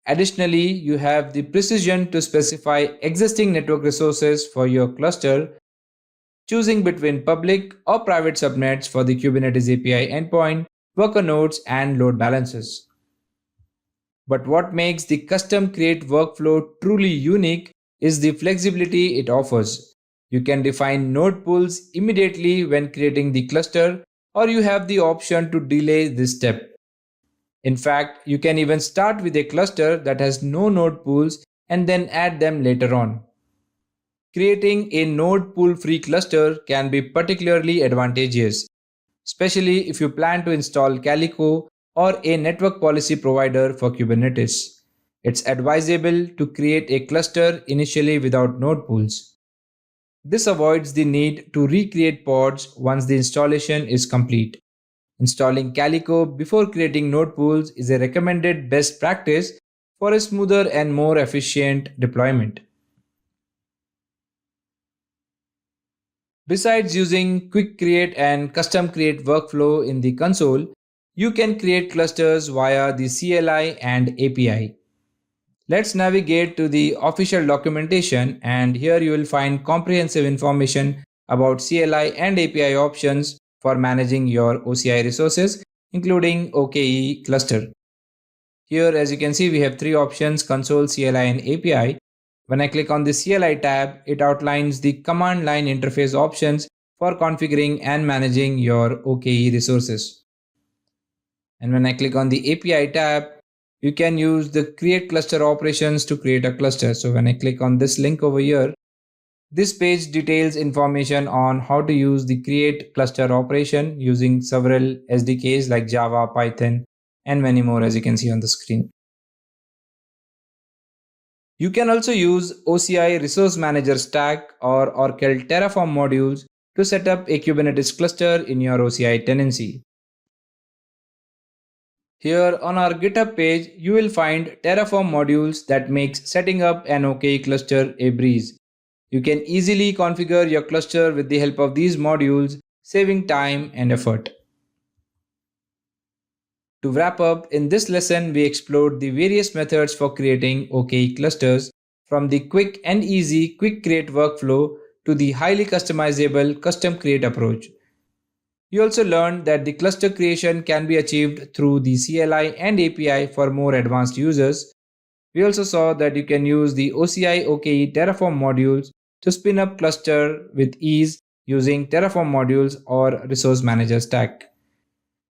Additionally, you have the precision to specify existing network resources for your cluster, choosing between public or private subnets for the Kubernetes API endpoint, worker nodes, and load balancers. But what makes the custom create workflow truly unique is the flexibility it offers. You can define node pools immediately when creating the cluster, or you have the option to delay this step. In fact, you can even start with a cluster that has no node pools and then add them later on. Creating a node pool free cluster can be particularly advantageous, especially if you plan to install Calico or a network policy provider for Kubernetes. It's advisable to create a cluster initially without node pools. This avoids the need to recreate pods once the installation is complete. Installing Calico before creating node pools is a recommended best practice for a smoother and more efficient deployment. Besides using quick create and custom create workflow in the console, you can create clusters via the CLI and API. Let's navigate to the official documentation, and here you will find comprehensive information about CLI and API options for managing your OCI resources, including OKE cluster. Here, as you can see, we have three options: console, CLI, and API. When I click on the CLI tab, it outlines the command line interface options for configuring and managing your OKE resources. And when I click on the API tab, you can use the create cluster operations to create a cluster. So when I click on this link over here, this page details information on how to use the create cluster operation using several SDKs like Java, Python, and many more, as you can see on the screen. You can also use OCI Resource Manager Stack or Oracle Terraform modules to set up a Kubernetes cluster in your OCI tenancy. Here on our GitHub page, you will find Terraform modules that makes setting up an OKE cluster a breeze. You can easily configure your cluster with the help of these modules, saving time and effort. To wrap up, in this lesson, we explored the various methods for creating OKE clusters, from the quick and easy quick create workflow to the highly customizable custom create approach. You also learned that the cluster creation can be achieved through the CLI and API for more advanced users. We also saw that you can use the OCI OKE Terraform modules to spin up cluster with ease using Terraform modules or Resource Manager Stack.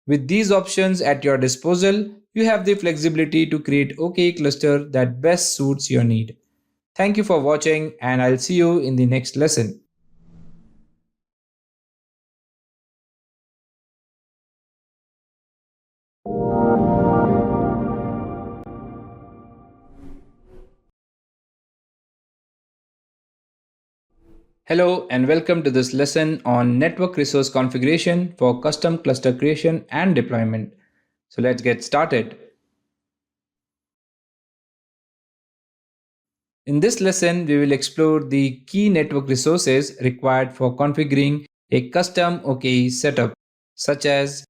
With these options at your disposal, you have the flexibility to create OKE cluster that best suits your need. Thank you for watching, and I'll see you in the next lesson. Hello and welcome to this lesson on network resource configuration for custom cluster creation and deployment. So let's get started. In this lesson, we will explore the key network resources required for configuring a custom OKE setup, such as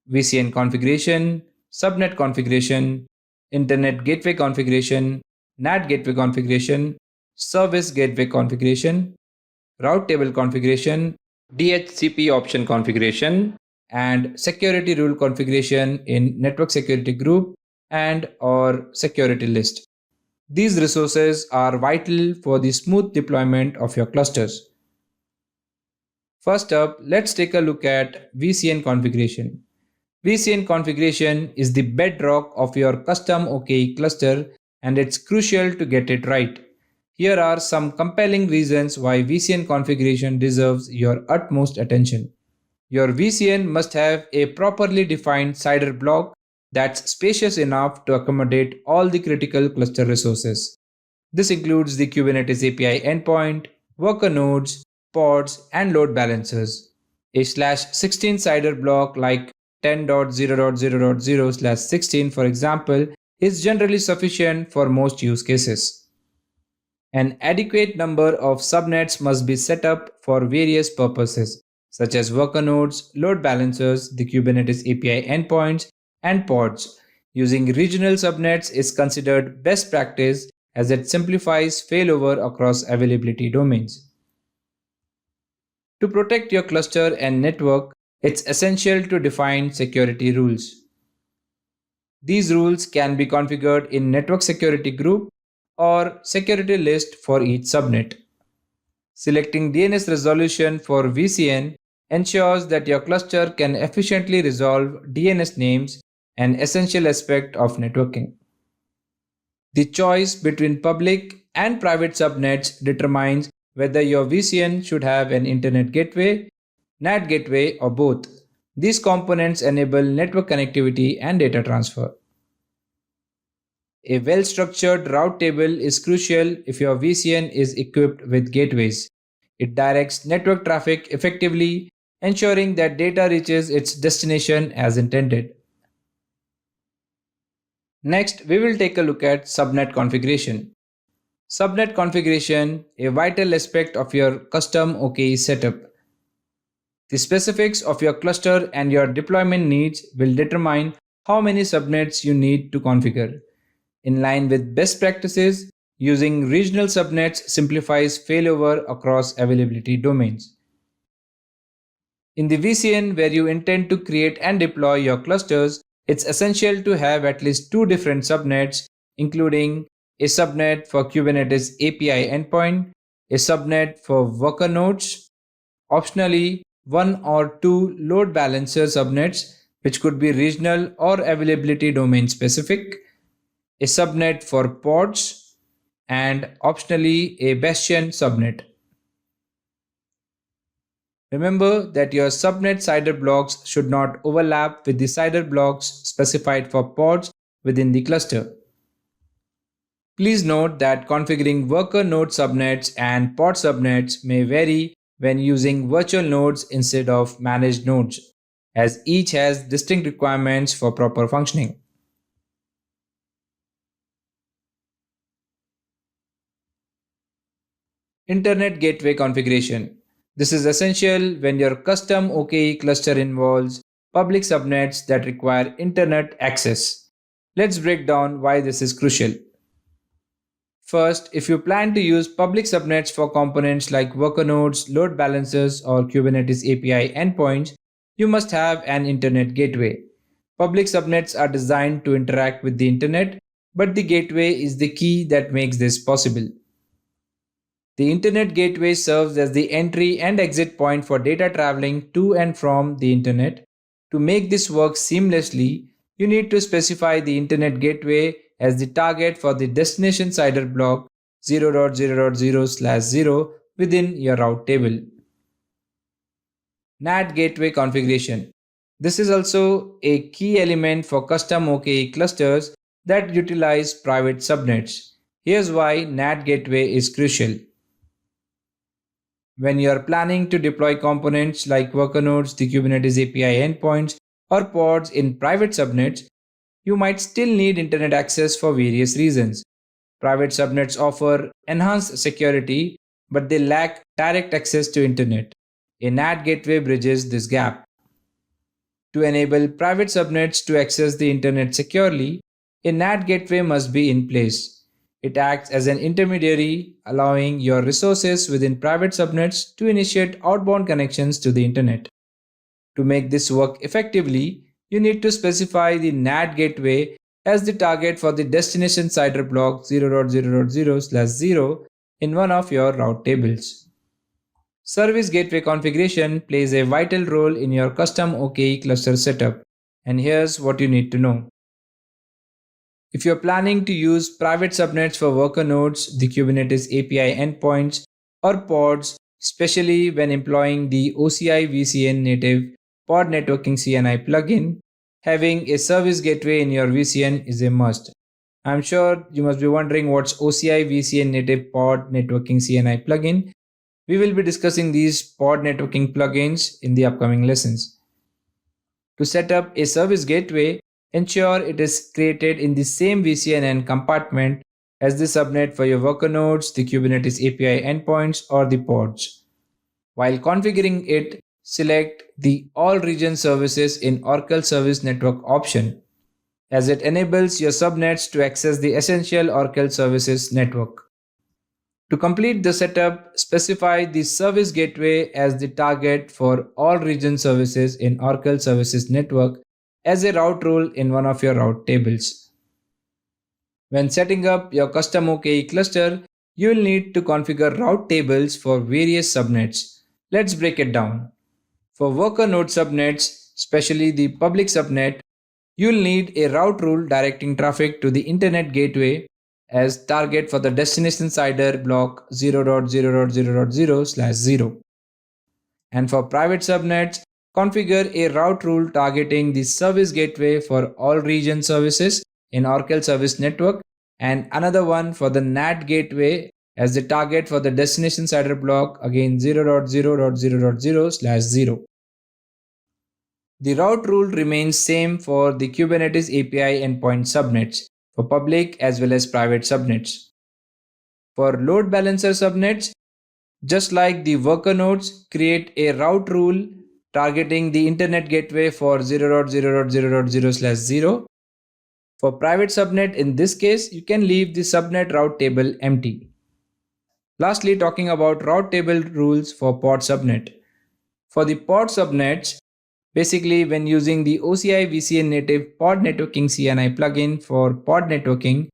VCN configuration, subnet configuration, internet gateway configuration, NAT gateway configuration, service gateway configuration, route table configuration, DHCP option configuration, and security rule configuration in network security group and or security list. These resources are vital for the smooth deployment of your clusters. First up, let's take a look at VCN configuration. VCN configuration is the bedrock of your custom OKE cluster and it's crucial to get it right. Here are some compelling reasons why VCN configuration deserves your utmost attention. Your VCN must have a properly defined CIDR block that's spacious enough to accommodate all the critical cluster resources. This includes the Kubernetes API endpoint, worker nodes, pods, and load balancers. A /16 CIDR block like 10.0.0.0/16, for example, is generally sufficient for most use cases. An adequate number of subnets must be set up for various purposes, such as worker nodes, load balancers, the Kubernetes API endpoints, and pods. Using regional subnets is considered best practice as it simplifies failover across availability domains. To protect your cluster and network, it's essential to define security rules. These rules can be configured in network security group or security list for each subnet. Selecting DNS resolution for VCN ensures that your cluster can efficiently resolve DNS names, an essential aspect of networking. The choice between public and private subnets determines whether your VCN should have an internet gateway, NAT gateway, or both. These components enable network connectivity and data transfer. A well structured route table is crucial if your VCN is equipped with gateways. It directs network traffic effectively, ensuring that data reaches its destination as intended. Next, we will take a look at subnet configuration. Subnet configuration, a vital aspect of your custom OKE setup. The specifics of your cluster and your deployment needs will determine how many subnets you need to configure. In line with best practices, using regional subnets simplifies failover across availability domains. In the VCN where you intend to create and deploy your clusters, it's essential to have at least two different subnets, including a subnet for Kubernetes API endpoint, a subnet for worker nodes, optionally one or two load balancer subnets, which could be regional or availability domain specific, a subnet for pods, and optionally a Bastion subnet. Remember that your subnet CIDR blocks should not overlap with the CIDR blocks specified for pods within the cluster. Please note that configuring worker node subnets and pod subnets may vary when using virtual nodes instead of managed nodes, as each has distinct requirements for proper functioning. Internet gateway configuration. This is essential when your custom OKE cluster involves public subnets that require internet access. Let's break down why this is crucial. First, if you plan to use public subnets for components like worker nodes, load balancers, or Kubernetes API endpoints, you must have an internet gateway. Public subnets are designed to interact with the internet, but the gateway is the key that makes this possible. The Internet Gateway serves as the entry and exit point for data traveling to and from the Internet. To make this work seamlessly, you need to specify the Internet Gateway as the target for the destination CIDR block 0.0.0/0 within your route table. NAT Gateway configuration. This is also a key element for custom OKE clusters that utilize private subnets. Here's why NAT Gateway is crucial. When you are planning to deploy components like worker nodes, the Kubernetes API endpoints, or pods in private subnets, you might still need internet access for various reasons. Private subnets offer enhanced security, but they lack direct access to internet. A NAT gateway bridges this gap. To enable private subnets to access the internet securely, a NAT gateway must be in place. It acts as an intermediary, allowing your resources within private subnets to initiate outbound connections to the internet. To make this work effectively, you need to specify the NAT gateway as the target for the destination CIDR block 0.0.0/0 in one of your route tables. Service gateway configuration plays a vital role in your custom OKE cluster setup, And here's what you need to know. If you're planning to use private subnets for worker nodes, the Kubernetes API endpoints, or pods, especially when employing the OCI VCN native pod networking CNI plugin, having a service gateway in your VCN is a must. I'm sure you must be wondering what's OCI VCN native pod networking CNI plugin. We will be discussing these pod networking plugins in the upcoming lessons. To set up a service gateway, ensure it is created in the same VCN compartment as the subnet for your worker nodes, the Kubernetes API endpoints, or the pods. While configuring it, select the All Region Services in Oracle Service Network option, as it enables your subnets to access the essential Oracle Services network. To complete the setup, specify the service gateway as the target for all region services in Oracle Services Network as a route rule in one of your route tables. When setting up your custom OKE cluster, you will need to configure route tables for various subnets. Let's break it down. For worker node subnets, especially the public subnet, you'll need a route rule directing traffic to the internet gateway as target for the destination CIDR block 0.0.0.0/0. And for private subnets, configure a route rule targeting the service gateway for all region services in Oracle Service Network and another one for the NAT gateway as the target for the destination CIDR block again 0.0.0.0/0. The route rule remains same for the Kubernetes API endpoint subnets for public as well as private subnets. For load balancer subnets, just like the worker nodes, create a route rule targeting the internet gateway for 0.0.0.0/0. For private subnet, in this case, you can leave the subnet route table empty. Lastly, talking about route table rules for pod subnet. For the pod subnets, basically, when using the OCI VCN native pod networking CNI plugin for pod networking,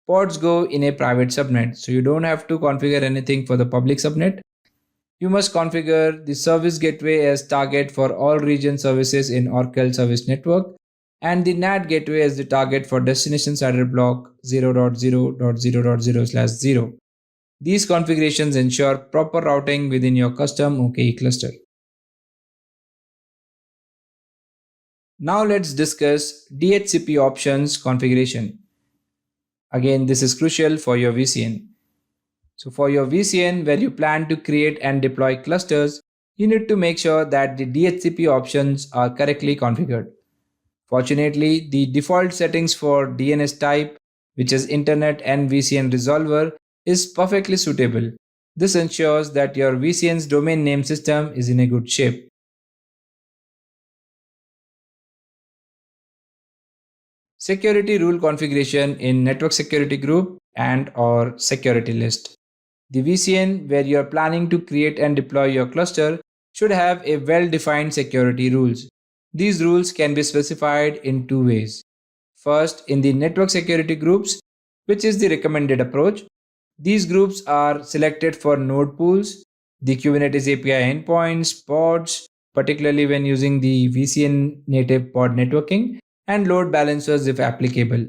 pods go in a private subnet. So you don't have to configure anything for the public subnet. You must configure the service gateway as target for all region services in Oracle Service Network and the NAT gateway as the target for destination CIDR block 0.0.0.0/0. These configurations ensure proper routing within your custom OKE cluster. Now let's discuss DHCP options configuration. Again, this is crucial for your VCN. So for your VCN where you plan to create and deploy clusters, you need to make sure that the DHCP options are correctly configured. Fortunately, the default settings for DNS type, which is Internet and VCN Resolver, is perfectly suitable. This ensures that your VCN's domain name system is in a good shape. Security rule configuration in network security group and or security list. The VCN where you are planning to create and deploy your cluster should have a well-defined security rules. These rules can be specified in two ways. First, in the network security groups, which is the recommended approach. These groups are selected for node pools, the Kubernetes API endpoints, pods, particularly when using the VCN native pod networking, and load balancers if applicable.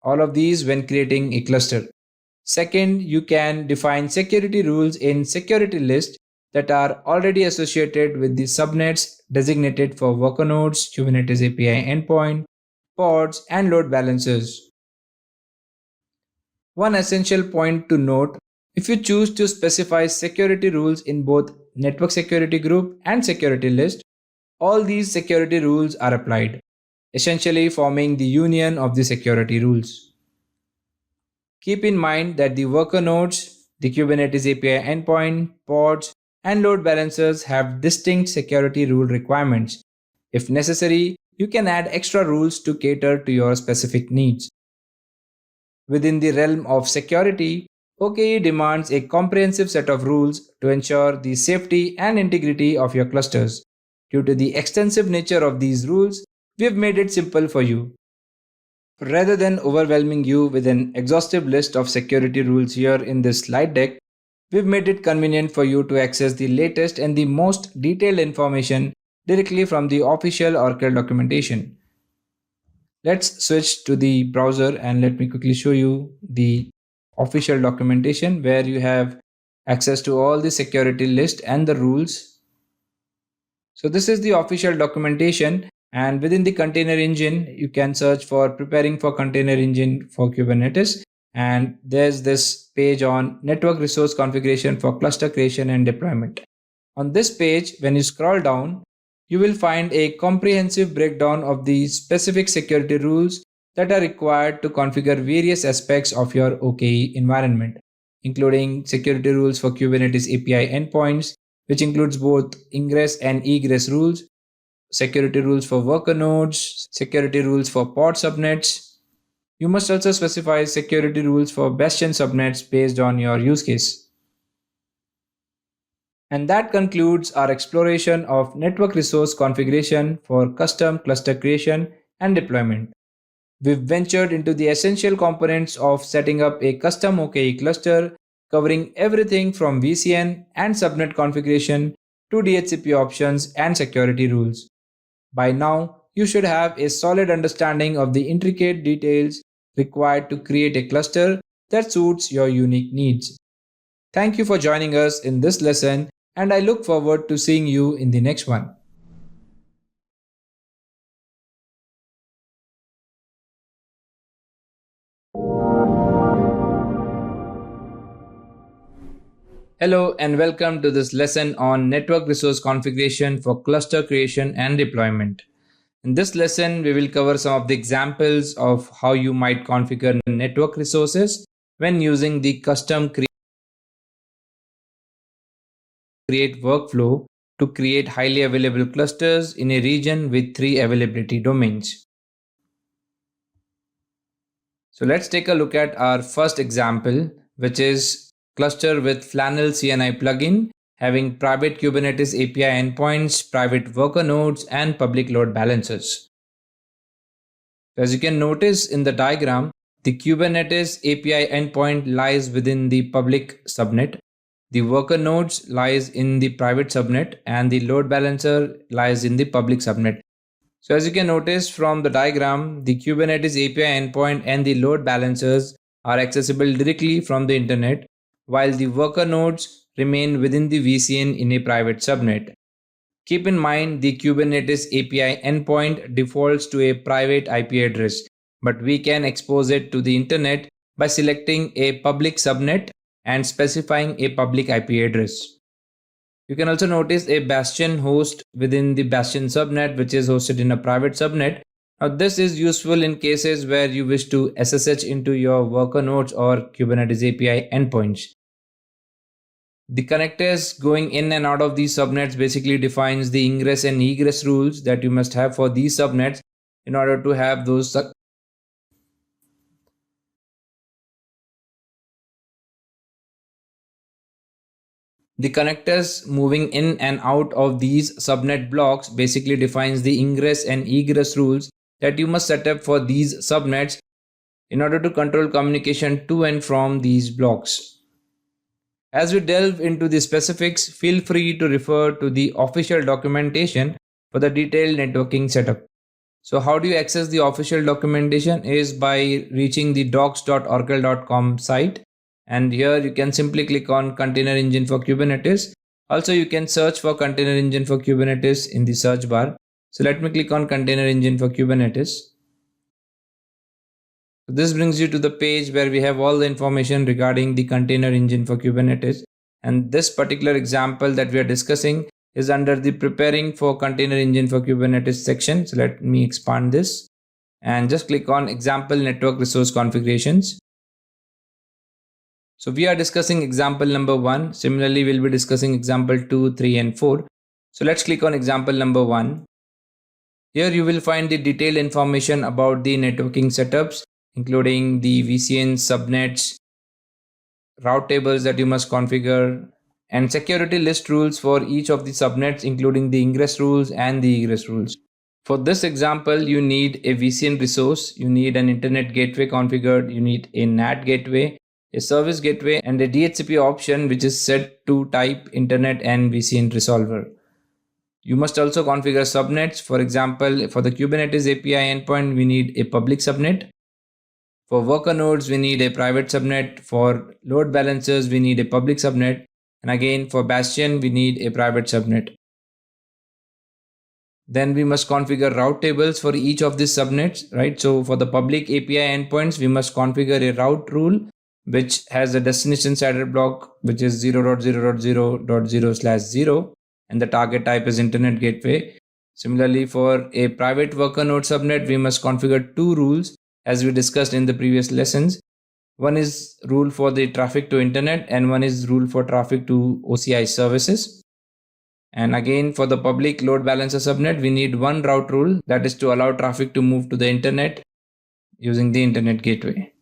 All of these when creating a cluster. Second, you can define security rules in security list that are already associated with the subnets designated for worker nodes, Kubernetes API endpoint, pods, and load balancers. One essential point to note, if you choose to specify security rules in both network security group and security list, all these security rules are applied, essentially forming the union of the security rules. Keep in mind that the worker nodes, the Kubernetes API endpoint, pods, and load balancers have distinct security rule requirements. If necessary, you can add extra rules to cater to your specific needs. Within the realm of security, OKE demands a comprehensive set of rules to ensure the safety and integrity of your clusters. Due to the extensive nature of these rules, we have made it simple for you. Rather than overwhelming you with an exhaustive list of security rules here in this slide deck, we've made it convenient for you to access the latest and the most detailed information directly from the official Oracle documentation. Let's switch to the browser and let me quickly show you the official documentation where you have access to all the security list and the rules. So this is the official documentation, and within the container engine you can search for preparing for container engine for Kubernetes, and there's this page on network resource configuration for cluster creation and deployment. On this page, when you scroll down, you will find a comprehensive breakdown of the specific security rules that are required to configure various aspects of your OKE environment, including security rules for Kubernetes API endpoints, which includes both ingress and egress rules, security rules for worker nodes, security rules for pod subnets. You must also specify security rules for bastion subnets based on your use case. And that concludes our exploration of network resource configuration for custom cluster creation and deployment. We've ventured into the essential components of setting up a custom OKE cluster, covering everything from VCN and subnet configuration to DHCP options and security rules. By now, you should have a solid understanding of the intricate details required to create a cluster that suits your unique needs. Thank you for joining us in this lesson, and I look forward to seeing you in the next one. Hello and welcome to this lesson on network resource configuration for cluster creation and deployment. In this lesson, we will cover some of the examples of how you might configure network resources when using the custom create workflow to create highly available clusters in a region with 3 availability domains. So let's take a look at our first example, which is cluster with Flannel CNI plugin having private Kubernetes API endpoints, private worker nodes, and public load balancers. As you can notice in the diagram, the Kubernetes API endpoint lies within the public subnet, the worker nodes lies in the private subnet, and the load balancer lies in the public subnet. So as you can notice from the diagram, the Kubernetes API endpoint and the load balancers are accessible directly from the internet, while the worker nodes remain within the VCN in a private subnet. Keep in mind the Kubernetes API endpoint defaults to a private IP address, but we can expose it to the internet by selecting a public subnet and specifying a public IP address. You can also notice a bastion host within the bastion subnet, which is hosted in a private subnet. Now, this is useful in cases where you wish to SSH into your worker nodes or Kubernetes API endpoints. The connectors going in and out of these subnets basically defines the ingress and egress rules that you must have for these subnets in order to have those The connectors moving in and out of these subnet blocks basically defines the ingress and egress rules that you must set up for these subnets in order to control communication to and from these blocks. As we delve into the specifics, feel free to refer to the official documentation for the detailed networking setup. So how do you access the official documentation is by reaching the docs.oracle.com site, and here you can simply click on container engine for Kubernetes. Also you can search for container engine for Kubernetes in the search bar. So let me click on container engine for Kubernetes. So this brings you to the page where we have all the information regarding the container engine for Kubernetes, and this particular example that we are discussing is under the preparing for container engine for Kubernetes section. So let me expand this and just click on example network resource configurations. So we are discussing example number 1. Similarly, we'll be discussing example 2, 3 and 4. So let's click on example number 1. Here you will find the detailed information about the networking setups, including the VCN subnets, route tables that you must configure, and security list rules for each of the subnets, including the ingress rules and the egress rules. For this example, you need a VCN resource, you need an internet gateway configured, you need a NAT gateway, a service gateway, and a DHCP option which is set to type internet and VCN resolver. You must also configure subnets. For example, for the Kubernetes API endpoint, we need a public subnet. For worker nodes, we need a private subnet. For load balancers, we need a public subnet. And again, for Bastion, we need a private subnet. Then we must configure route tables for each of these subnets, right? So for the public API endpoints, we must configure a route rule which has a destination slider block which is 0.0.0.0/0, and the target type is internet gateway. Similarly, for a private worker node subnet, we must configure two rules as we discussed in the previous lessons. One is rule for the traffic to internet and one is rule for traffic to OCI services. And again, for the public load balancer subnet, we need one route rule, that is to allow traffic to move to the internet using the internet gateway.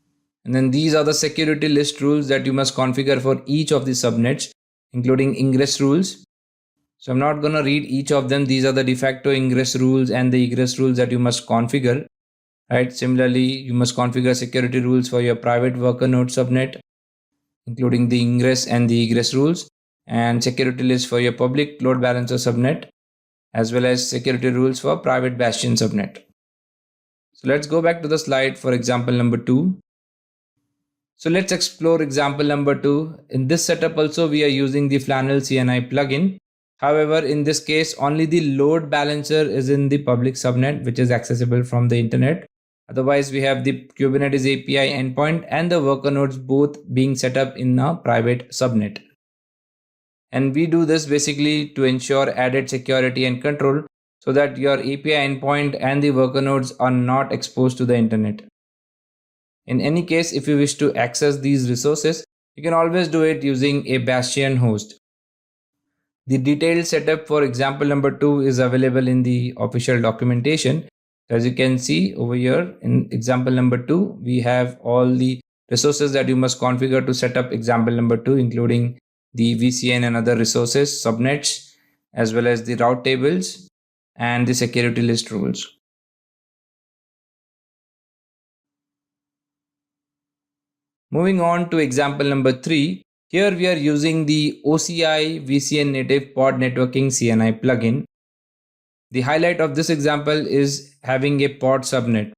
And then these are the security list rules that you must configure for each of the subnets, including ingress rules. So I'm not going to read each of them. These are the de facto ingress rules and the egress rules that you must configure. Right. Similarly, you must configure security rules for your private worker node subnet, including the ingress and the egress rules, and security list for your public load balancer subnet, as well as security rules for private Bastion subnet. So let's go back to the slide for example number 2. So let's explore example number 2. In this setup also we are using the Flannel CNI plugin. However, in this case, only the load balancer is in the public subnet, which is accessible from the internet. Otherwise, we have the Kubernetes API endpoint and the worker nodes both being set up in a private subnet. And we do this basically to ensure added security and control so that your API endpoint and the worker nodes are not exposed to the internet. In any case, if you wish to access these resources, you can always do it using a Bastion host. The detailed setup for example number 2 is available in the official documentation. As you can see over here in example number 2, we have all the resources that you must configure to set up example number 2, including the VCN and other resources, subnets, as well as the route tables and the security list rules. Moving on to example number 3, here we are using the OCI VCN native pod networking CNI plugin. The highlight of this example is having a pod subnet.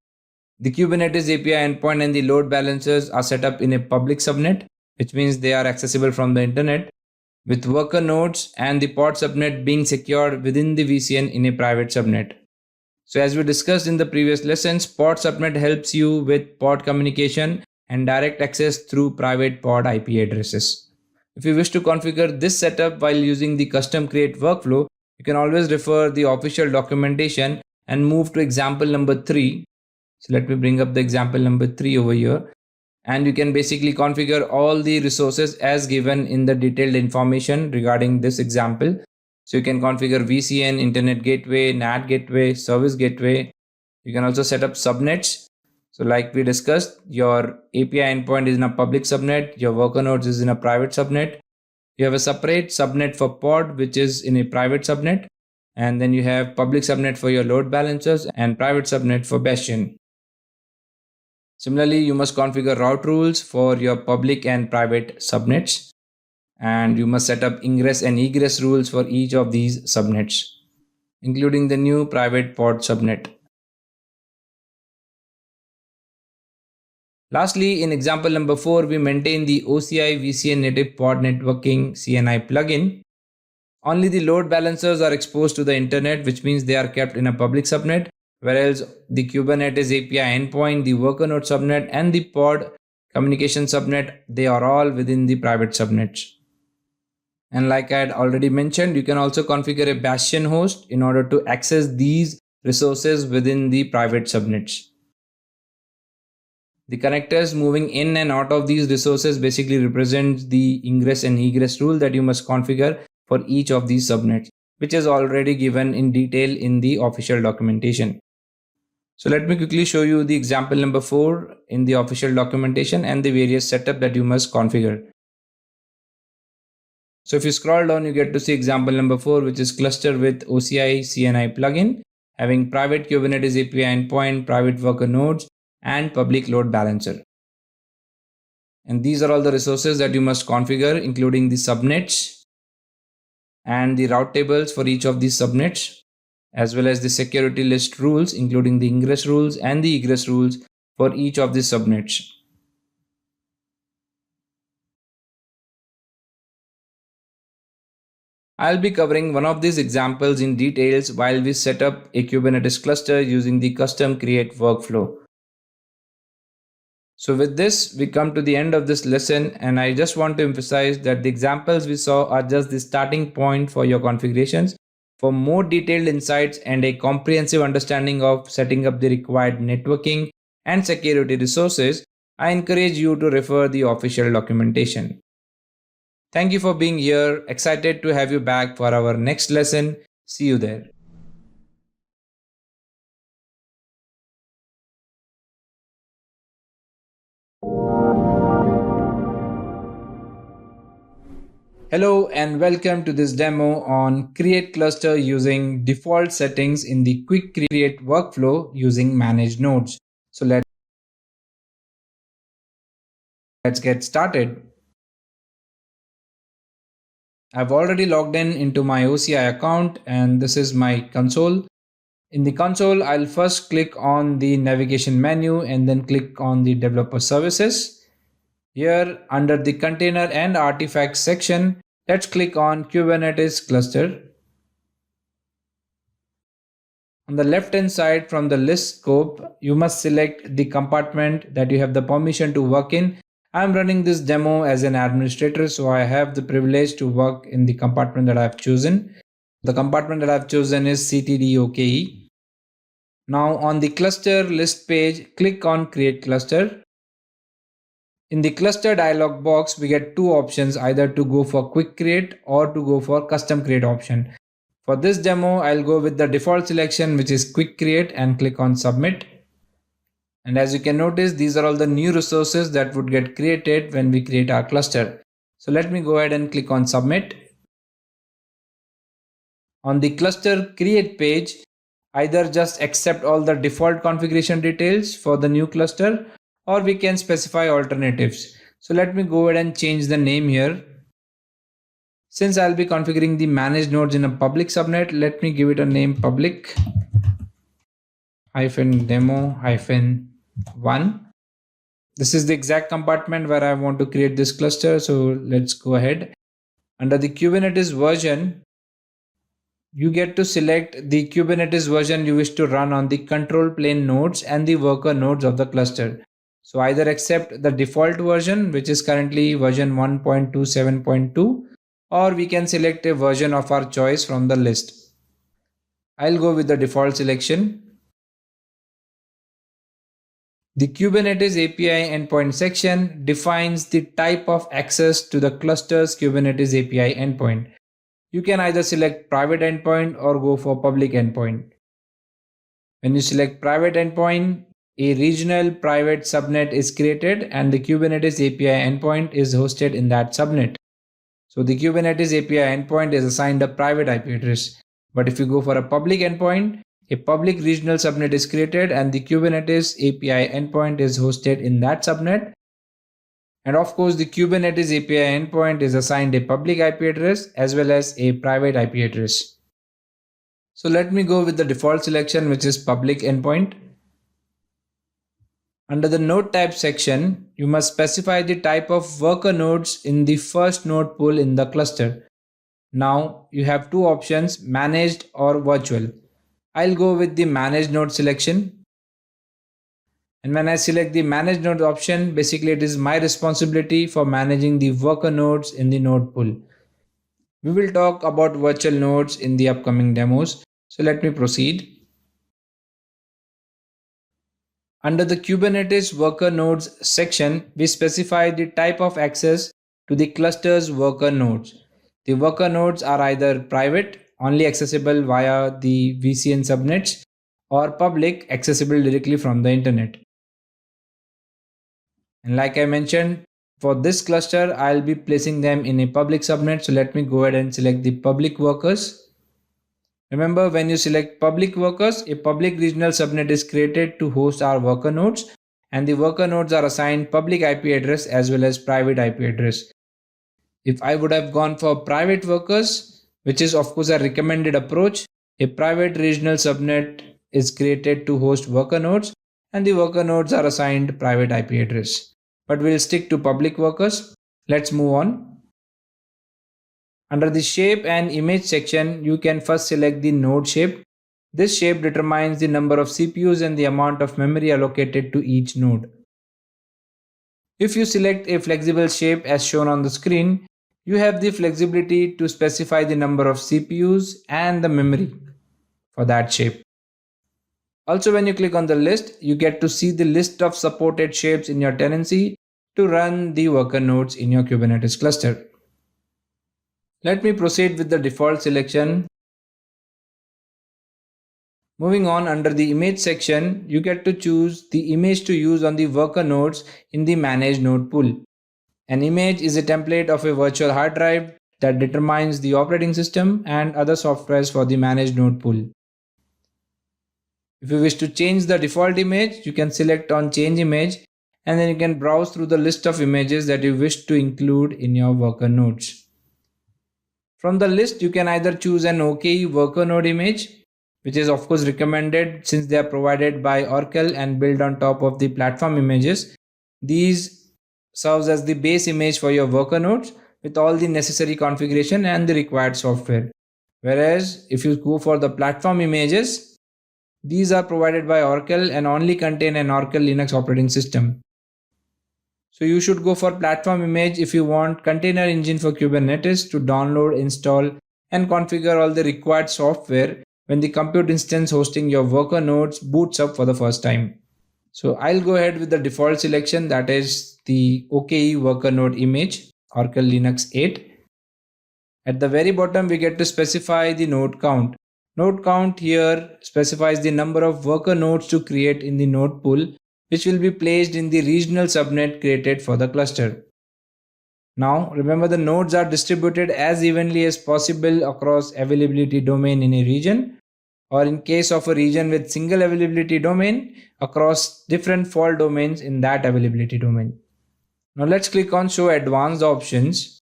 The Kubernetes API endpoint and the load balancers are set up in a public subnet, which means they are accessible from the internet, with worker nodes and the pod subnet being secured within the VCN in a private subnet. So as we discussed in the previous lessons, pod subnet helps you with pod communication and direct access through private pod IP addresses. If you wish to configure this setup while using the custom create workflow, you can always refer the official documentation and move to example number 3. So let me bring up the example number 3 over here. And you can basically configure all the resources as given in the detailed information regarding this example. So you can configure VCN, internet gateway, NAT gateway, service gateway. You can also set up subnets. So like we discussed, your API endpoint is in a public subnet, your worker nodes is in a private subnet. You have a separate subnet for pod, which is in a private subnet. And then you have public subnet for your load balancers and private subnet for Bastion. Similarly, you must configure route rules for your public and private subnets. And you must set up ingress and egress rules for each of these subnets, including the new private pod subnet. Lastly, in example number 4, we maintain the OCI VCN native pod networking CNI plugin. Only the load balancers are exposed to the internet, which means they are kept in a public subnet, whereas the Kubernetes API endpoint, the worker node subnet, and the pod communication subnet, they are all within the private subnets. And like I had already mentioned, you can also configure a Bastion host in order to access these resources within the private subnets. The connectors moving in and out of these resources basically represent the ingress and egress rule that you must configure for each of these subnets, which is already given in detail in the official documentation. So let me quickly show you the example number 4 in the official documentation and the various setup that you must configure. So if you scroll down, you get to see example number 4, which is cluster with OCI CNI plugin, having private Kubernetes API endpoint, private worker nodes, and public load balancer. And these are all the resources that you must configure, including the subnets, and the route tables for each of these subnets, as well as the security list rules, including the ingress rules and the egress rules for each of the subnets. I'll be covering one of these examples in details while we set up a Kubernetes cluster using the custom create workflow. So with this, we come to the end of this lesson, and I just want to emphasize that the examples we saw are just the starting point for your configurations. For more detailed insights and a comprehensive understanding of setting up the required networking and security resources, I encourage you to refer the official documentation. Thank you for being here. Excited to have you back for our next lesson. See you there. Hello and welcome to this demo on create cluster using default settings in the quick create workflow using managed nodes. So let's get started. I've already logged in into my OCI account and this is my console. In the console, I'll first click on the navigation menu and then click on the developer services. Here under the container and artifacts section, let's click on Kubernetes cluster. On the left hand side from the list scope, you must select the compartment that you have the permission to work in. I'm running this demo as an administrator, so I have the privilege to work in the compartment that I've chosen. The compartment that I've chosen is CTD-OKE. Now on the cluster list page, click on create cluster. In the cluster dialog box, we get two options, either to go for quick create or to go for custom create option. For this demo, I'll go with the default selection, which is quick create, and click on submit. And as you can notice, these are all the new resources that would get created when we create our cluster. So let me go ahead and click on submit. On the cluster create page, either just accept all the default configuration details for the new cluster, or we can specify alternatives. So let me go ahead and change the name here. Since I'll be configuring the managed nodes in a public subnet, let me give it a name public -demo-1. This is the exact compartment where I want to create this cluster. So let's go ahead. Under the Kubernetes version, you get to select the Kubernetes version you wish to run on the control plane nodes and the worker nodes of the cluster. So either accept the default version, which is currently version 1.27.2, or we can select a version of our choice from the list. I'll go with the default selection. The Kubernetes API endpoint section defines the type of access to the cluster's Kubernetes API endpoint. You can either select private endpoint or go for public endpoint. When you select private endpoint, a regional private subnet is created and the Kubernetes API endpoint is hosted in that subnet. So the Kubernetes API endpoint is assigned a private IP address. But if you go for a public endpoint, a public regional subnet is created and the Kubernetes API endpoint is hosted in that subnet. And of course, the Kubernetes API endpoint is assigned a public IP address as well as a private IP address. So let me go with the default selection, which is public endpoint. Under the node type section, you must specify the type of worker nodes in the first node pool in the cluster. Now you have two options, managed or virtual. I'll go with the managed node selection. And when I select the managed node option, basically it is my responsibility for managing the worker nodes in the node pool. We will talk about virtual nodes in the upcoming demos. So let me proceed. Under the Kubernetes worker nodes section, we specify the type of access to the cluster's worker nodes. The worker nodes are either private, only accessible via the VCN subnets, or public, accessible directly from the internet. And like I mentioned, for this cluster, I'll be placing them in a public subnet. So let me go ahead and select the public workers. Remember, when you select public workers, a public regional subnet is created to host our worker nodes, and the worker nodes are assigned public IP address as well as private IP address. If I would have gone for private workers, which is of course a recommended approach. A private regional subnet is created to host worker nodes, and the worker nodes are assigned private IP address. But we'll stick to public workers. Let's move on. Under the shape and image section, you can first select the node shape. This shape determines the number of CPUs and the amount of memory allocated to each node. If you select a flexible shape as shown on the screen, you have the flexibility to specify the number of CPUs and the memory for that shape. Also, when you click on the list, you get to see the list of supported shapes in your tenancy to run the worker nodes in your Kubernetes cluster. Let me proceed with the default selection. Moving on, under the image section, you get to choose the image to use on the worker nodes in the manage node pool. An image is a template of a virtual hard drive that determines the operating system and other softwares for the managed node pool. If you wish to change the default image, you can select on change image, and then you can browse through the list of images that you wish to include in your worker nodes. From the list, you can either choose an OKE worker node image, which is of course recommended since they are provided by Oracle and built on top of the platform images. These serves as the base image for your worker nodes with all the necessary configuration and the required software. Whereas if you go for the platform images, these are provided by Oracle and only contain an Oracle Linux operating system. So you should go for platform image if you want container engine for Kubernetes to download, install, and configure all the required software when the compute instance hosting your worker nodes boots up for the first time. So I'll go ahead with the default selection, that is the OKE worker node image, Oracle Linux 8. At the very bottom, we get to specify the node count. Node count here specifies the number of worker nodes to create in the node pool, which will be placed in the regional subnet created for the cluster. Now, remember, the nodes are distributed as evenly as possible across availability domain in a region, or in case of a region with single availability domain, across different fault domains in that availability domain. Now let's click on show advanced options.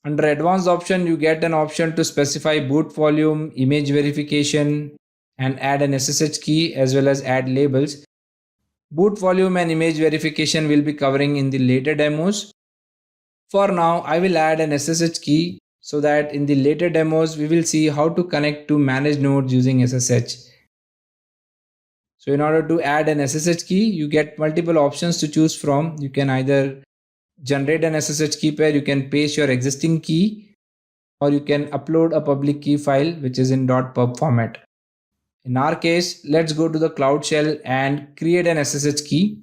Under advanced option, you get an option to specify boot volume, image verification, and add an SSH key as well as add labels. Boot volume and image verification will be covering in the later demos. For now, I will add an SSH key so that in the later demos, we will see how to connect to managed nodes using SSH. So in order to add an SSH key, you get multiple options to choose from. You can either generate an SSH key pair, you can paste your existing key, or you can upload a public key file which is in .pub format. In our case, let's go to the Cloud Shell and create an SSH key.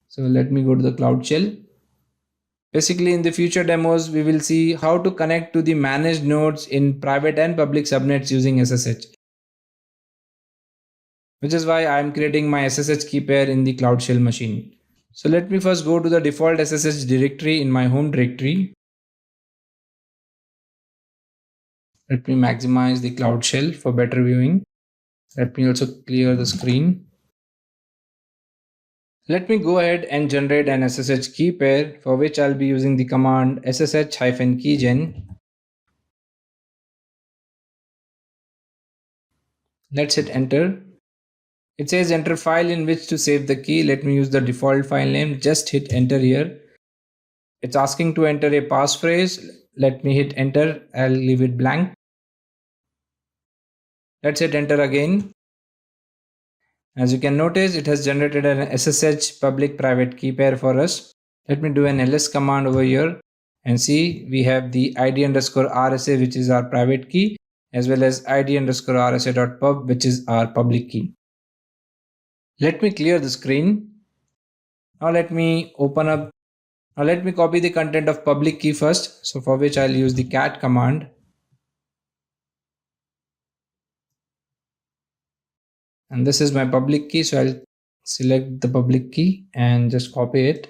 So let me go to the Cloud Shell. Basically, in the future demos, we will see how to connect to the managed nodes in private and public subnets using SSH. Which is why I am creating my SSH key pair in the Cloud Shell machine. So let me first go to the default SSH directory in my home directory. Let me maximize the Cloud Shell for better viewing. Let me also clear the screen. Let me go ahead and generate an SSH key pair, for which I'll be using the command ssh-keygen. Let's hit enter. It says enter file in which to save the key. Let me use the default file name. Just hit enter here. It's asking to enter a passphrase. Let me hit enter. I'll leave it blank. Let's hit enter again. As you can notice, it has generated an SSH public private key pair for us. Let me do an ls command over here and see we have the id_rsa, which is our private key, as well as id_rsa.pub, which is our public key. Let me clear the screen. Now let me open up. Now let me copy the content of public key first. So for which I'll use the cat command. And this is my public key. So I'll select the public key and just copy it.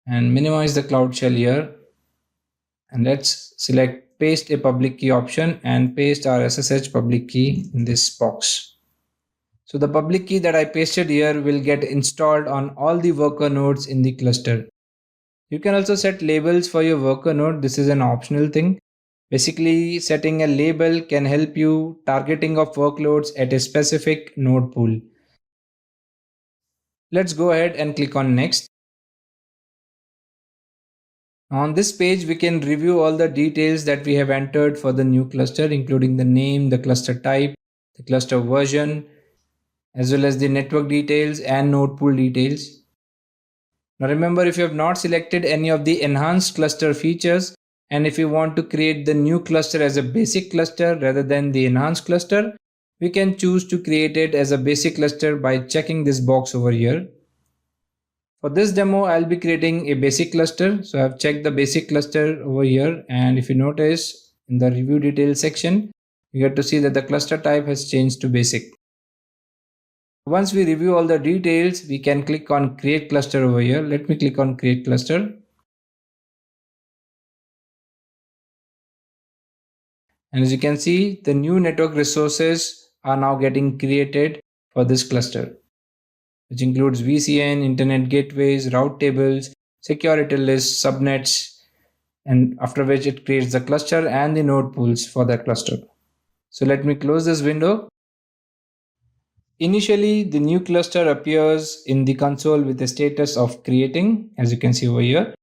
And minimize the Cloud Shell here. And let's select paste a public key option and paste our SSH public key in this box. So the public key that I pasted here will get installed on all the worker nodes in the cluster. You can also set labels for your worker node. This is an optional thing. Basically, setting a label can help you targeting of workloads at a specific node pool. Let's go ahead and click on next. On this page, we can review all the details that we have entered for the new cluster, including the name, the cluster type, the cluster version, as well as the network details and node pool details. Now remember, if you have not selected any of the enhanced cluster features, and if you want to create the new cluster as a basic cluster rather than the enhanced cluster, we can choose to create it as a basic cluster by checking this box over here. For this demo, I'll be creating a basic cluster. So I've checked the basic cluster over here. And if you notice in the review details section, you get to see that the cluster type has changed to basic. Once we review all the details, we can click on create cluster over here. Let me click on create cluster. And as you can see, the new network resources are now getting created for this cluster, which includes VCN, internet gateways, route tables, security lists, subnets, and after which it creates the cluster and the node pools for that cluster. So let me close this window. Initially, the new cluster appears in the console with a status of creating, as you can see over here.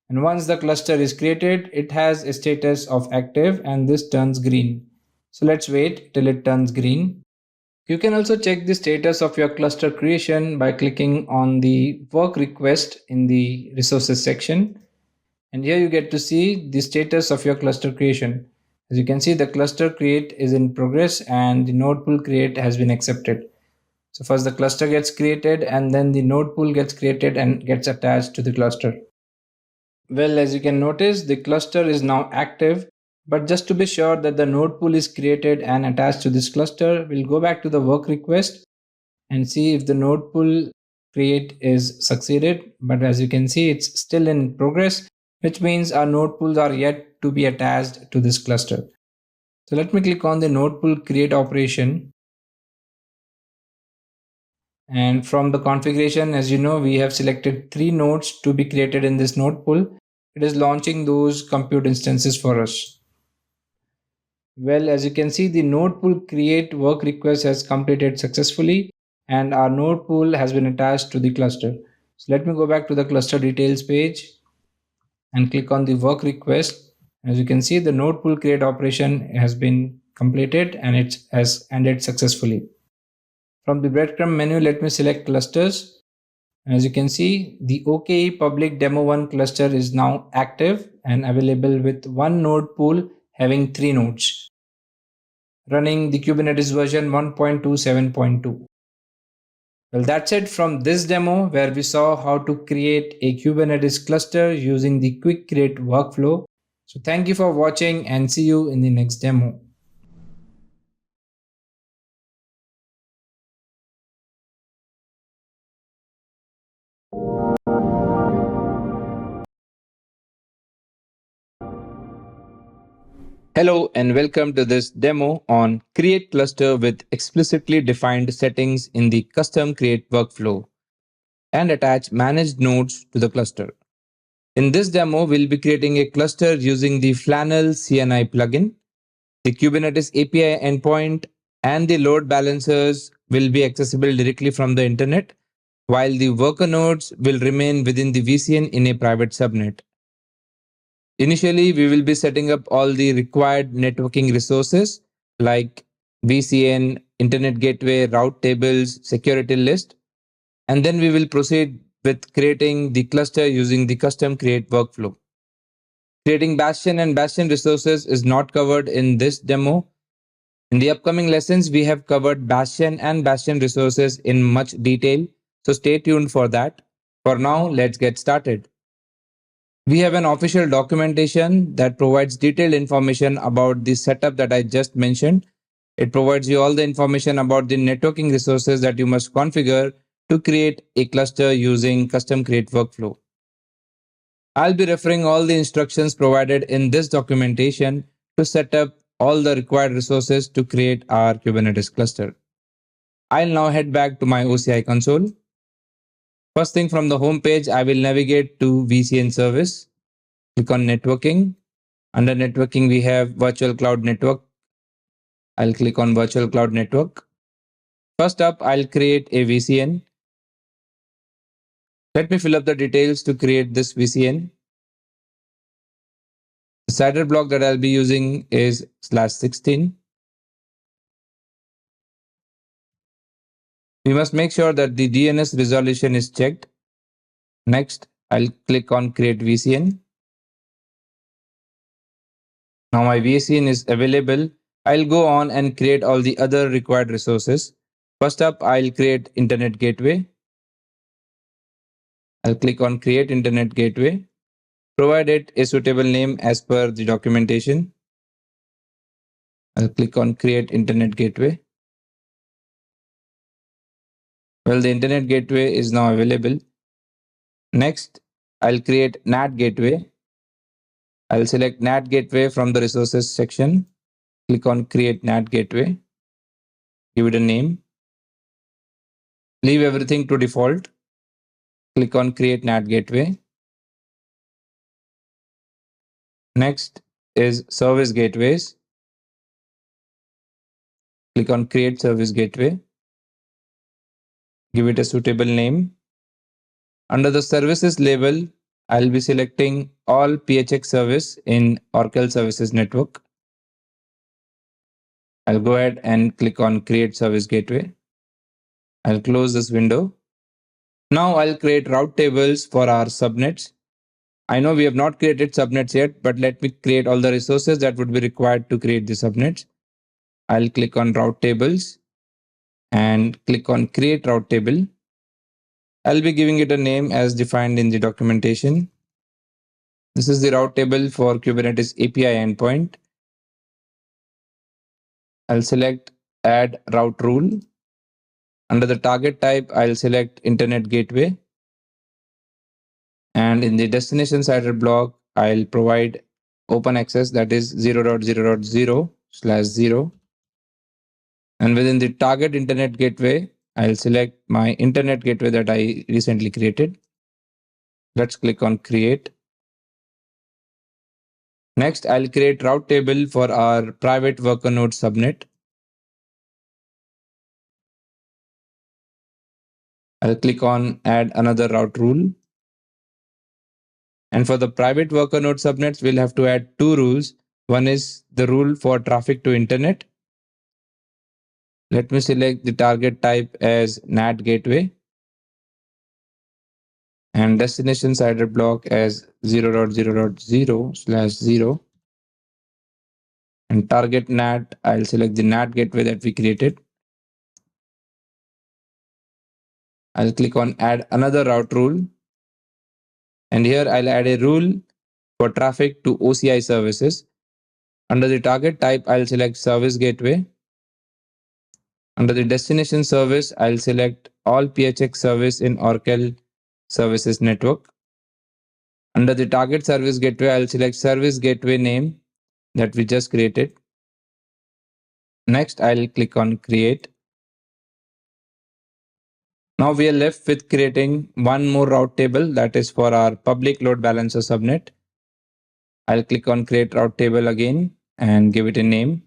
And once the cluster is created, it has a status of active and this turns green. So let's wait till it turns green. You can also check the status of your cluster creation by clicking on the work request in the resources section. And here you get to see the status of your cluster creation. As you can see, the cluster create is in progress and the node pool create has been accepted. So first the cluster gets created and then the node pool gets created and gets attached to the cluster. Well, as you can notice, the cluster is now active, but just to be sure that the node pool is created and attached to this cluster, we'll go back to the work request and see if the node pool create is succeeded. But as you can see, it's still in progress, which means our node pools are yet to be attached to this cluster. So let me click on the node pool create operation. And from the configuration, as you know, we have selected 3 nodes to be created in this node pool. It is launching those compute instances for us. Well, as you can see, the node pool create work request has completed successfully and our node pool has been attached to the cluster. So let me go back to the cluster details page and click on the work request. As you can see, the node pool create operation has been completed and it has ended successfully. From the breadcrumb menu, let me select clusters. As you can see, the OKE public demo 1 cluster is now active and available with one node pool having 3 nodes, running the Kubernetes version 1.27.2. Well, that's it from this demo where we saw how to create a Kubernetes cluster using the quick create workflow. So thank you for watching and see you in the next demo. Hello and welcome to this demo on Create Cluster with explicitly defined settings in the custom create workflow and attach managed nodes to the cluster. In this demo, we'll be creating a cluster using the Flannel CNI plugin. The Kubernetes API endpoint and the load balancers will be accessible directly from the internet, while the worker nodes will remain within the VCN in a private subnet. Initially, we will be setting up all the required networking resources like VCN, Internet Gateway, route tables, security list, and then we will proceed with creating the cluster using the custom create workflow. Creating Bastion and Bastion resources is not covered in this demo. In the upcoming lessons, we have covered Bastion and Bastion resources in much detail, so stay tuned for that. For now, let's get started. We have an official documentation that provides detailed information about the setup that I just mentioned. It provides you all the information about the networking resources that you must configure to create a cluster using custom create workflow. I'll be referring all the instructions provided in this documentation to set up all the required resources to create our Kubernetes cluster. I'll now head back to my OCI console. First thing, from the home page, I will navigate to VCN service. Click on networking. Under networking, we have virtual cloud network. I'll click on virtual cloud network. First up, I'll create a VCN. Let me fill up the details to create this VCN. The CIDR block that I'll be using is /16. We must make sure that the DNS resolution is checked. Next, I'll click on create VCN. Now my VCN is available. I'll go on and create all the other required resources. First up, I'll create Internet Gateway. I'll click on create Internet Gateway. Provide it a suitable name as per the documentation. I'll click on create Internet Gateway. Well, the Internet Gateway is now available. Next, I'll create NAT Gateway. I'll select NAT Gateway from the resources section. Click on create NAT Gateway. Give it a name. Leave everything to default. Click on create NAT Gateway. Next is service gateways. Click on create service gateway. Give it a suitable name. Under the services label, I'll be selecting all PHX service in Oracle Services Network. I'll go ahead and click on create service gateway. I'll close this window. Now I'll create route tables for our subnets. I know we have not created subnets yet, but let me create all the resources that would be required to create the subnets. I'll click on route tables and click on create route table. I'll be giving it a name as defined in the documentation. This is the route table for Kubernetes API endpoint. I'll select add route rule. Under the target type, I'll select Internet Gateway. And in the destination CIDR block, I'll provide open access, that is 0.0.0/0. And within the target Internet Gateway, I'll select my Internet Gateway that I recently created. Let's click on create. Next, I'll create route table for our private worker node subnet. I'll click on add another route rule. And for the private worker node subnets, we'll have to add two rules. One is the rule for traffic to internet. Let me select the target type as NAT gateway and destination CIDR block as 0.0.0/0. And target NAT, I'll select the NAT gateway that we created. I'll click on add another route rule. And here I'll add a rule for traffic to OCI services. Under the target type, I'll select service gateway. Under the destination service, I'll select all PHX service in Oracle Services Network. Under the target service gateway, I'll select service gateway name that we just created. Next, I'll click on create. Now we are left with creating one more route table, that is for our public load balancer subnet. I'll click on create route table again and give it a name.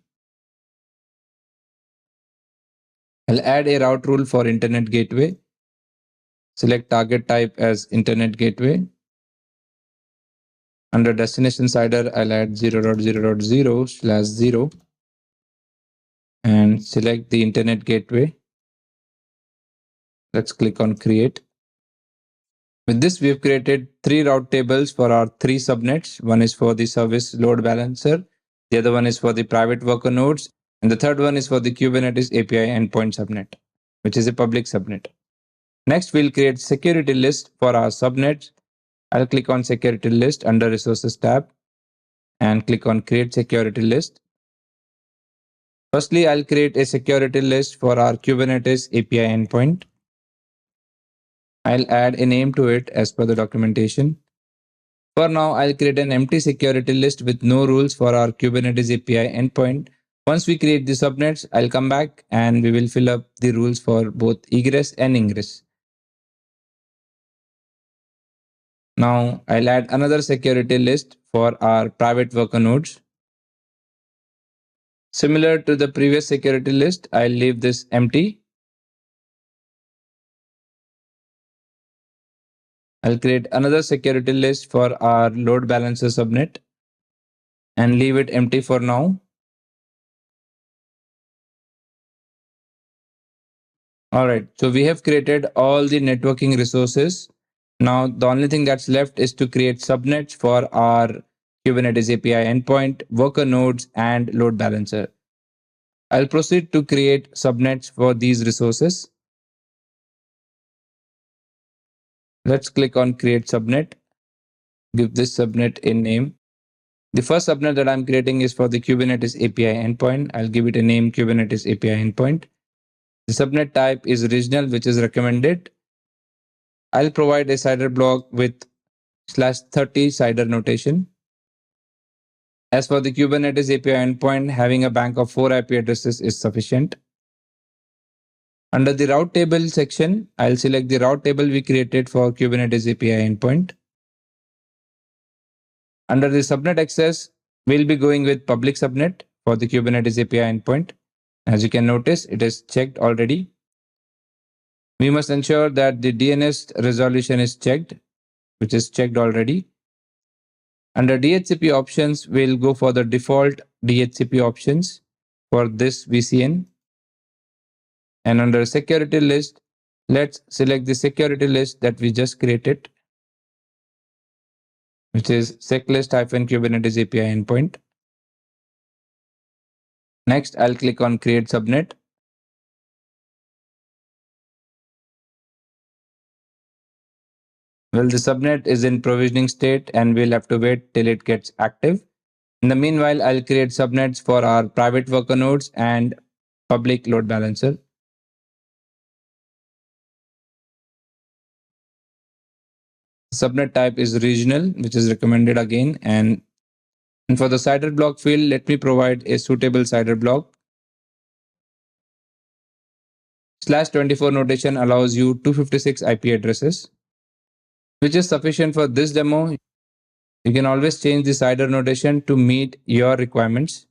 I'll add a route rule for Internet Gateway. Select target type as Internet Gateway. Under destination CIDR, I'll add 0.0.0/0 and select the Internet Gateway. Let's click on create. With this, we've created three route tables for our three subnets. One is for the service load balancer, the other one is for the private worker nodes, and the third one is for the Kubernetes API endpoint subnet, which is a public subnet. Next, we'll create security list for our subnets. I'll click on security list under resources tab and click on create security list. Firstly, I'll create a security list for our Kubernetes API endpoint. I'll add a name to it as per the documentation. For now, I'll create an empty security list with no rules for our Kubernetes API endpoint. Once we create the subnets, I'll come back and we will fill up the rules for both egress and ingress. Now I'll add another security list for our private worker nodes. Similar to the previous security list, I'll leave this empty. I'll create another security list for our load balancer subnet and leave it empty for now. Alright, so we have created all the networking resources. Now the only thing that's left is to create subnets for our Kubernetes API endpoint, worker nodes, and load balancer. I'll proceed to create subnets for these resources. Let's click on create subnet. Give this subnet a name. The first subnet that I'm creating is for the Kubernetes API endpoint. I'll give it a name Kubernetes API endpoint. The subnet type is regional, which is recommended. I'll provide a CIDR block with /30 CIDR notation. As for the Kubernetes API endpoint, having a bank of 4 IP addresses is sufficient. Under the route table section, I'll select the route table we created for Kubernetes API endpoint. Under the subnet access, we'll be going with public subnet for the Kubernetes API endpoint. As you can notice, it is checked already. We must ensure that the DNS resolution is checked, which is checked already. Under DHCP options, we'll go for the default DHCP options for this VCN. And under security list, let's select the security list that we just created, which is seclist-Kubernetes API endpoint. Next, I'll click on create subnet. Well, the subnet is in provisioning state and we'll have to wait till it gets active. In the meanwhile, I'll create subnets for our private worker nodes and public load balancer. Subnet type is regional, which is recommended again. And for the CIDR block field, let me provide a suitable CIDR block. /24 notation allows you 256 IP addresses, which is sufficient for this demo. You can always change the CIDR notation to meet your requirements.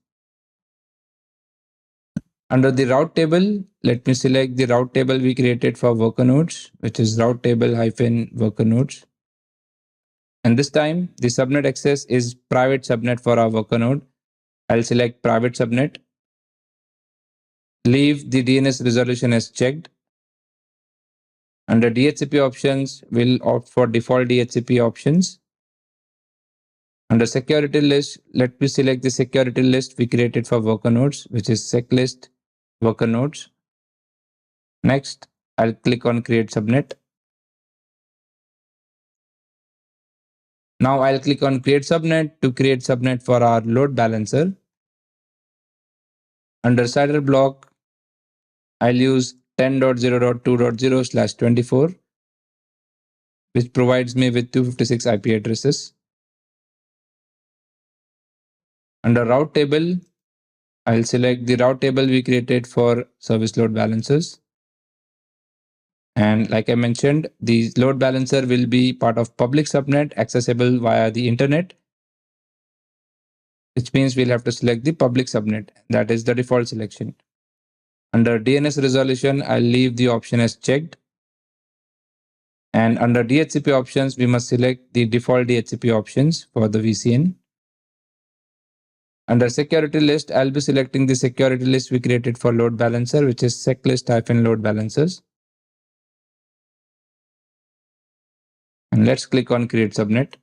Under the route table, let me select the route table we created for worker nodes, which is route table-worker nodes. And this time, the subnet access is private subnet for our worker node. I'll select private subnet. Leave the DNS resolution as checked. Under DHCP options, we'll opt for default DHCP options. Under security list, let me select the security list we created for worker nodes, which is seclist worker nodes. Next, I'll click on create subnet. Now I'll click on create subnet to create subnet for our load balancer. Under CIDR block, I'll use 10.0.2.0/24, which provides me with 256 IP addresses. Under route table, I'll select the route table we created for service load balancers. And like I mentioned, the load balancer will be part of public subnet accessible via the internet, which means we'll have to select the public subnet. That is the default selection. Under DNS resolution, I'll leave the option as checked. And under DHCP options, we must select the default DHCP options for the VCN. Under security list, I'll be selecting the security list we created for load balancer, which is seclist-load balancers. And let's click on create subnet.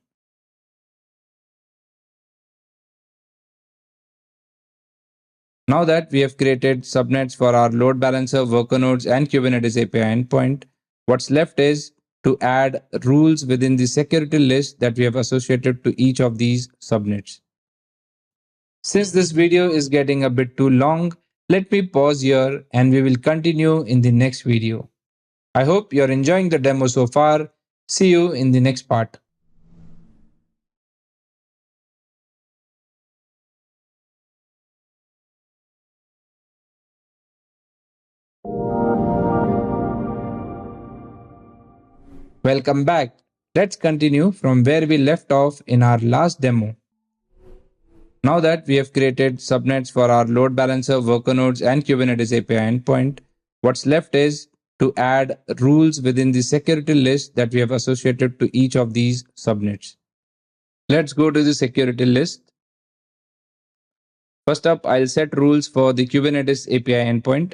Now that we have created subnets for our load balancer, worker nodes, and Kubernetes API endpoint, what's left is to add rules within the security list that we have associated to each of these subnets. Since this video is getting a bit too long, let me pause here and we will continue in the next video. I hope you're enjoying the demo so far. See you in the next part. Welcome back. Let's continue from where we left off in our last demo. Now that we have created subnets for our load balancer, worker nodes, and Kubernetes API endpoint, what's left is to add rules within the security list that we have associated to each of these subnets. Let's go to the security list. First up, I'll set rules for the Kubernetes API endpoint.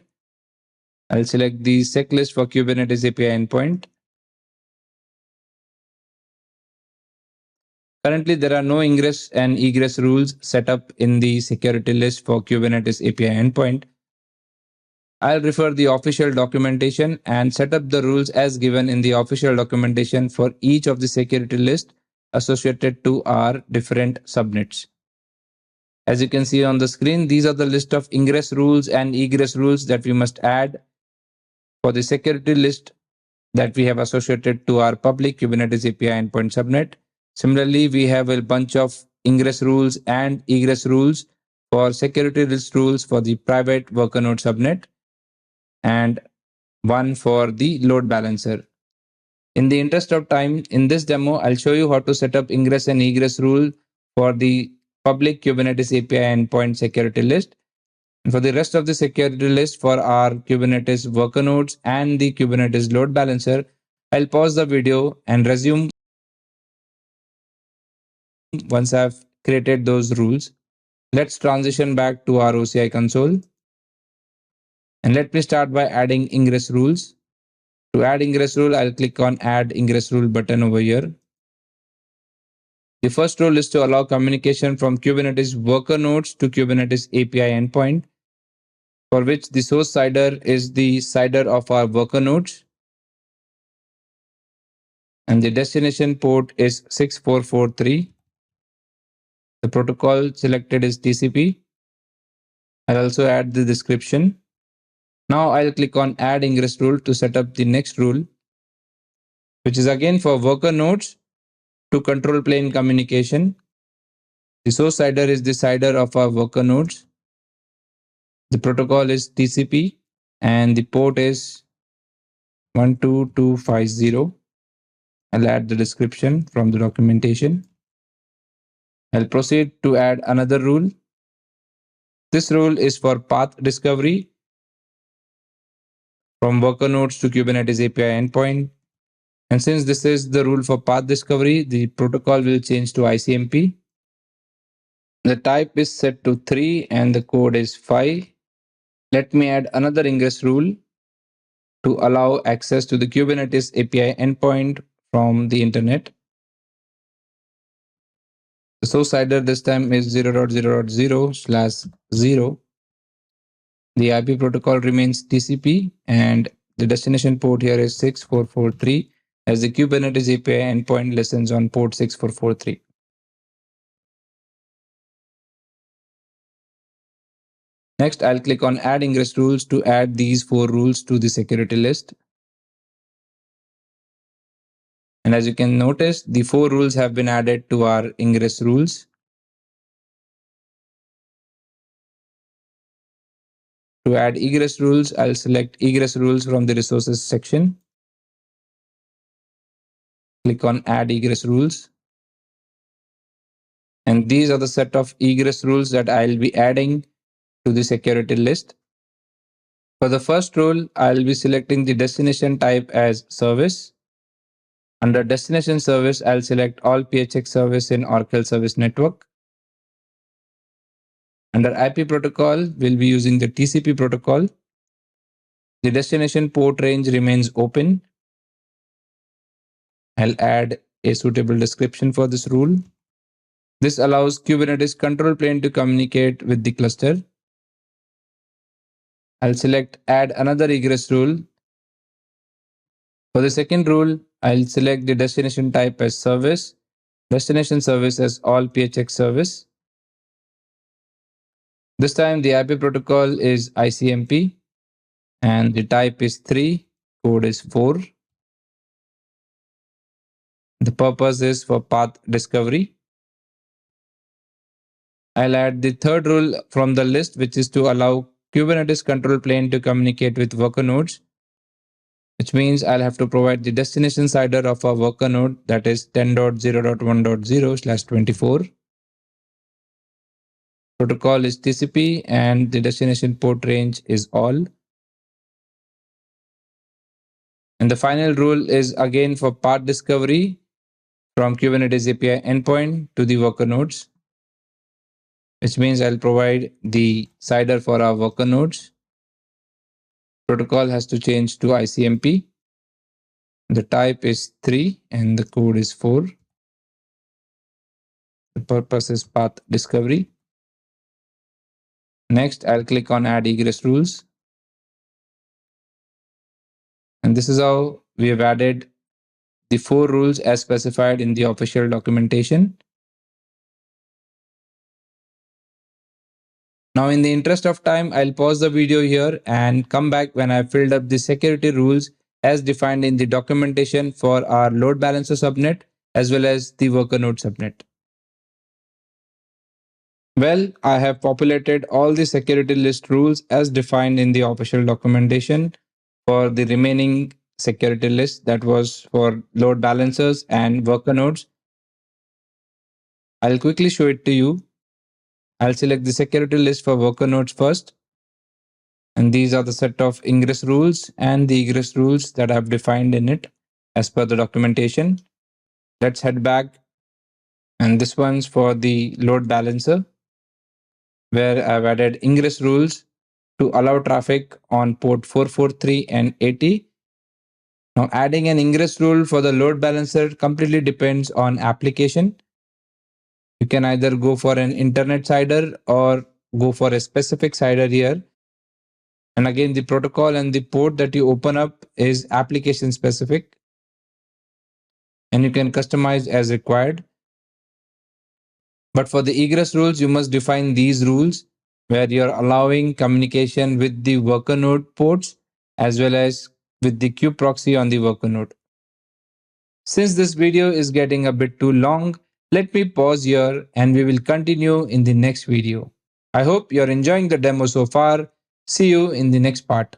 I'll select the sec list for Kubernetes API endpoint. Currently, there are no ingress and egress rules set up in the security list for Kubernetes API endpoint. I'll refer the official documentation and set up the rules as given in the official documentation for each of the security list associated to our different subnets. As you can see on the screen, these are the list of ingress rules and egress rules that we must add for the security list that we have associated to our public Kubernetes API endpoint subnet. Similarly, we have a bunch of ingress rules and egress rules for security list rules for the private worker node subnet and one for the load balancer. In the interest of time, in this demo, I'll show you how to set up ingress and egress rule for the public Kubernetes API endpoint security list. And for the rest of the security list for our Kubernetes worker nodes and the Kubernetes load balancer, I'll pause the video and resume once I've created those rules. Let's transition back to our OCI console. And let me start by adding ingress rules. To add ingress rule, I'll click on Add Ingress Rule button over here. The first rule is to allow communication from Kubernetes worker nodes to Kubernetes API endpoint, for which the source CIDR is the CIDR of our worker nodes. And the destination port is 6443. The protocol selected is TCP. I'll also add the description. Now I'll click on Add Ingress Rule to set up the next rule, which is again for worker nodes to control plane communication. The source CIDR is the CIDR of our worker nodes. The protocol is TCP and the port is 12250. I'll add the description from the documentation. I'll proceed to add another rule. This rule is for path discovery from worker nodes to Kubernetes API endpoint. And since this is the rule for path discovery, the protocol will change to ICMP. The type is set to 3 and the code is 5. Let me add another ingress rule to allow access to the Kubernetes API endpoint from the internet. The source CIDR this time is 0.0.0/0. The IP protocol remains TCP and the destination port here is 6443 as the Kubernetes API endpoint listens on port 6443. Next, I'll click on Add Ingress Rules to add these 4 rules to the security list. And as you can notice, the 4 rules have been added to our ingress rules. To add egress rules, I'll select egress rules from the resources section. Click on Add Egress Rules. And these are the set of egress rules that I'll be adding to the security list. For the first rule, I'll be selecting the destination type as service. Under destination service, I'll select all PHX service in Oracle Service Network. Under IP protocol, we'll be using the TCP protocol. The destination port range remains open. I'll add a suitable description for this rule. This allows Kubernetes control plane to communicate with the cluster. I'll select Add Another Egress Rule. For the second rule, I'll select the destination type as service, destination service as all PHX service. This time the IP protocol is ICMP and the type is 3, code is 4. The purpose is for path discovery. I'll add the third rule from the list, which is to allow Kubernetes control plane to communicate with worker nodes. which means I'll have to provide the destination CIDR of our worker node, that is 10.0.1.0/24. Protocol is TCP and the destination port range is all. And the final rule is again for path discovery from Kubernetes API endpoint to the worker nodes, which means I'll provide the CIDR for our worker nodes. Protocol has to change to ICMP. The type is 3 and the code is 4. The purpose is path discovery. Next, I'll click on add egress rules. And this is how we have added the 4 rules as specified in the official documentation. Now, in the interest of time, I'll pause the video here and come back when I've filled up the security rules as defined in the documentation for our load balancer subnet as well as the worker node subnet. Well, I have populated all the security list rules as defined in the official documentation for the remaining security list, that was for load balancers and worker nodes. I'll quickly show it to you. I'll select the security list for worker nodes first. And these are the set of ingress rules and the egress rules that I've defined in it as per the documentation. Let's head back. And this one's for the load balancer, where I've added ingress rules to allow traffic on port 443 and 80. Now, adding an ingress rule for the load balancer completely depends on application. You can either go for an internet CIDR or go for a specific CIDR here. And again, the protocol and the port that you open up is application specific. And you can customize as required. But for the egress rules, you must define these rules where you're allowing communication with the worker node ports as well as with the kubeproxy on the worker node. Since this video is getting a bit too long, let me pause here and we will continue in the next video. I hope you're enjoying the demo so far. See you in the next part.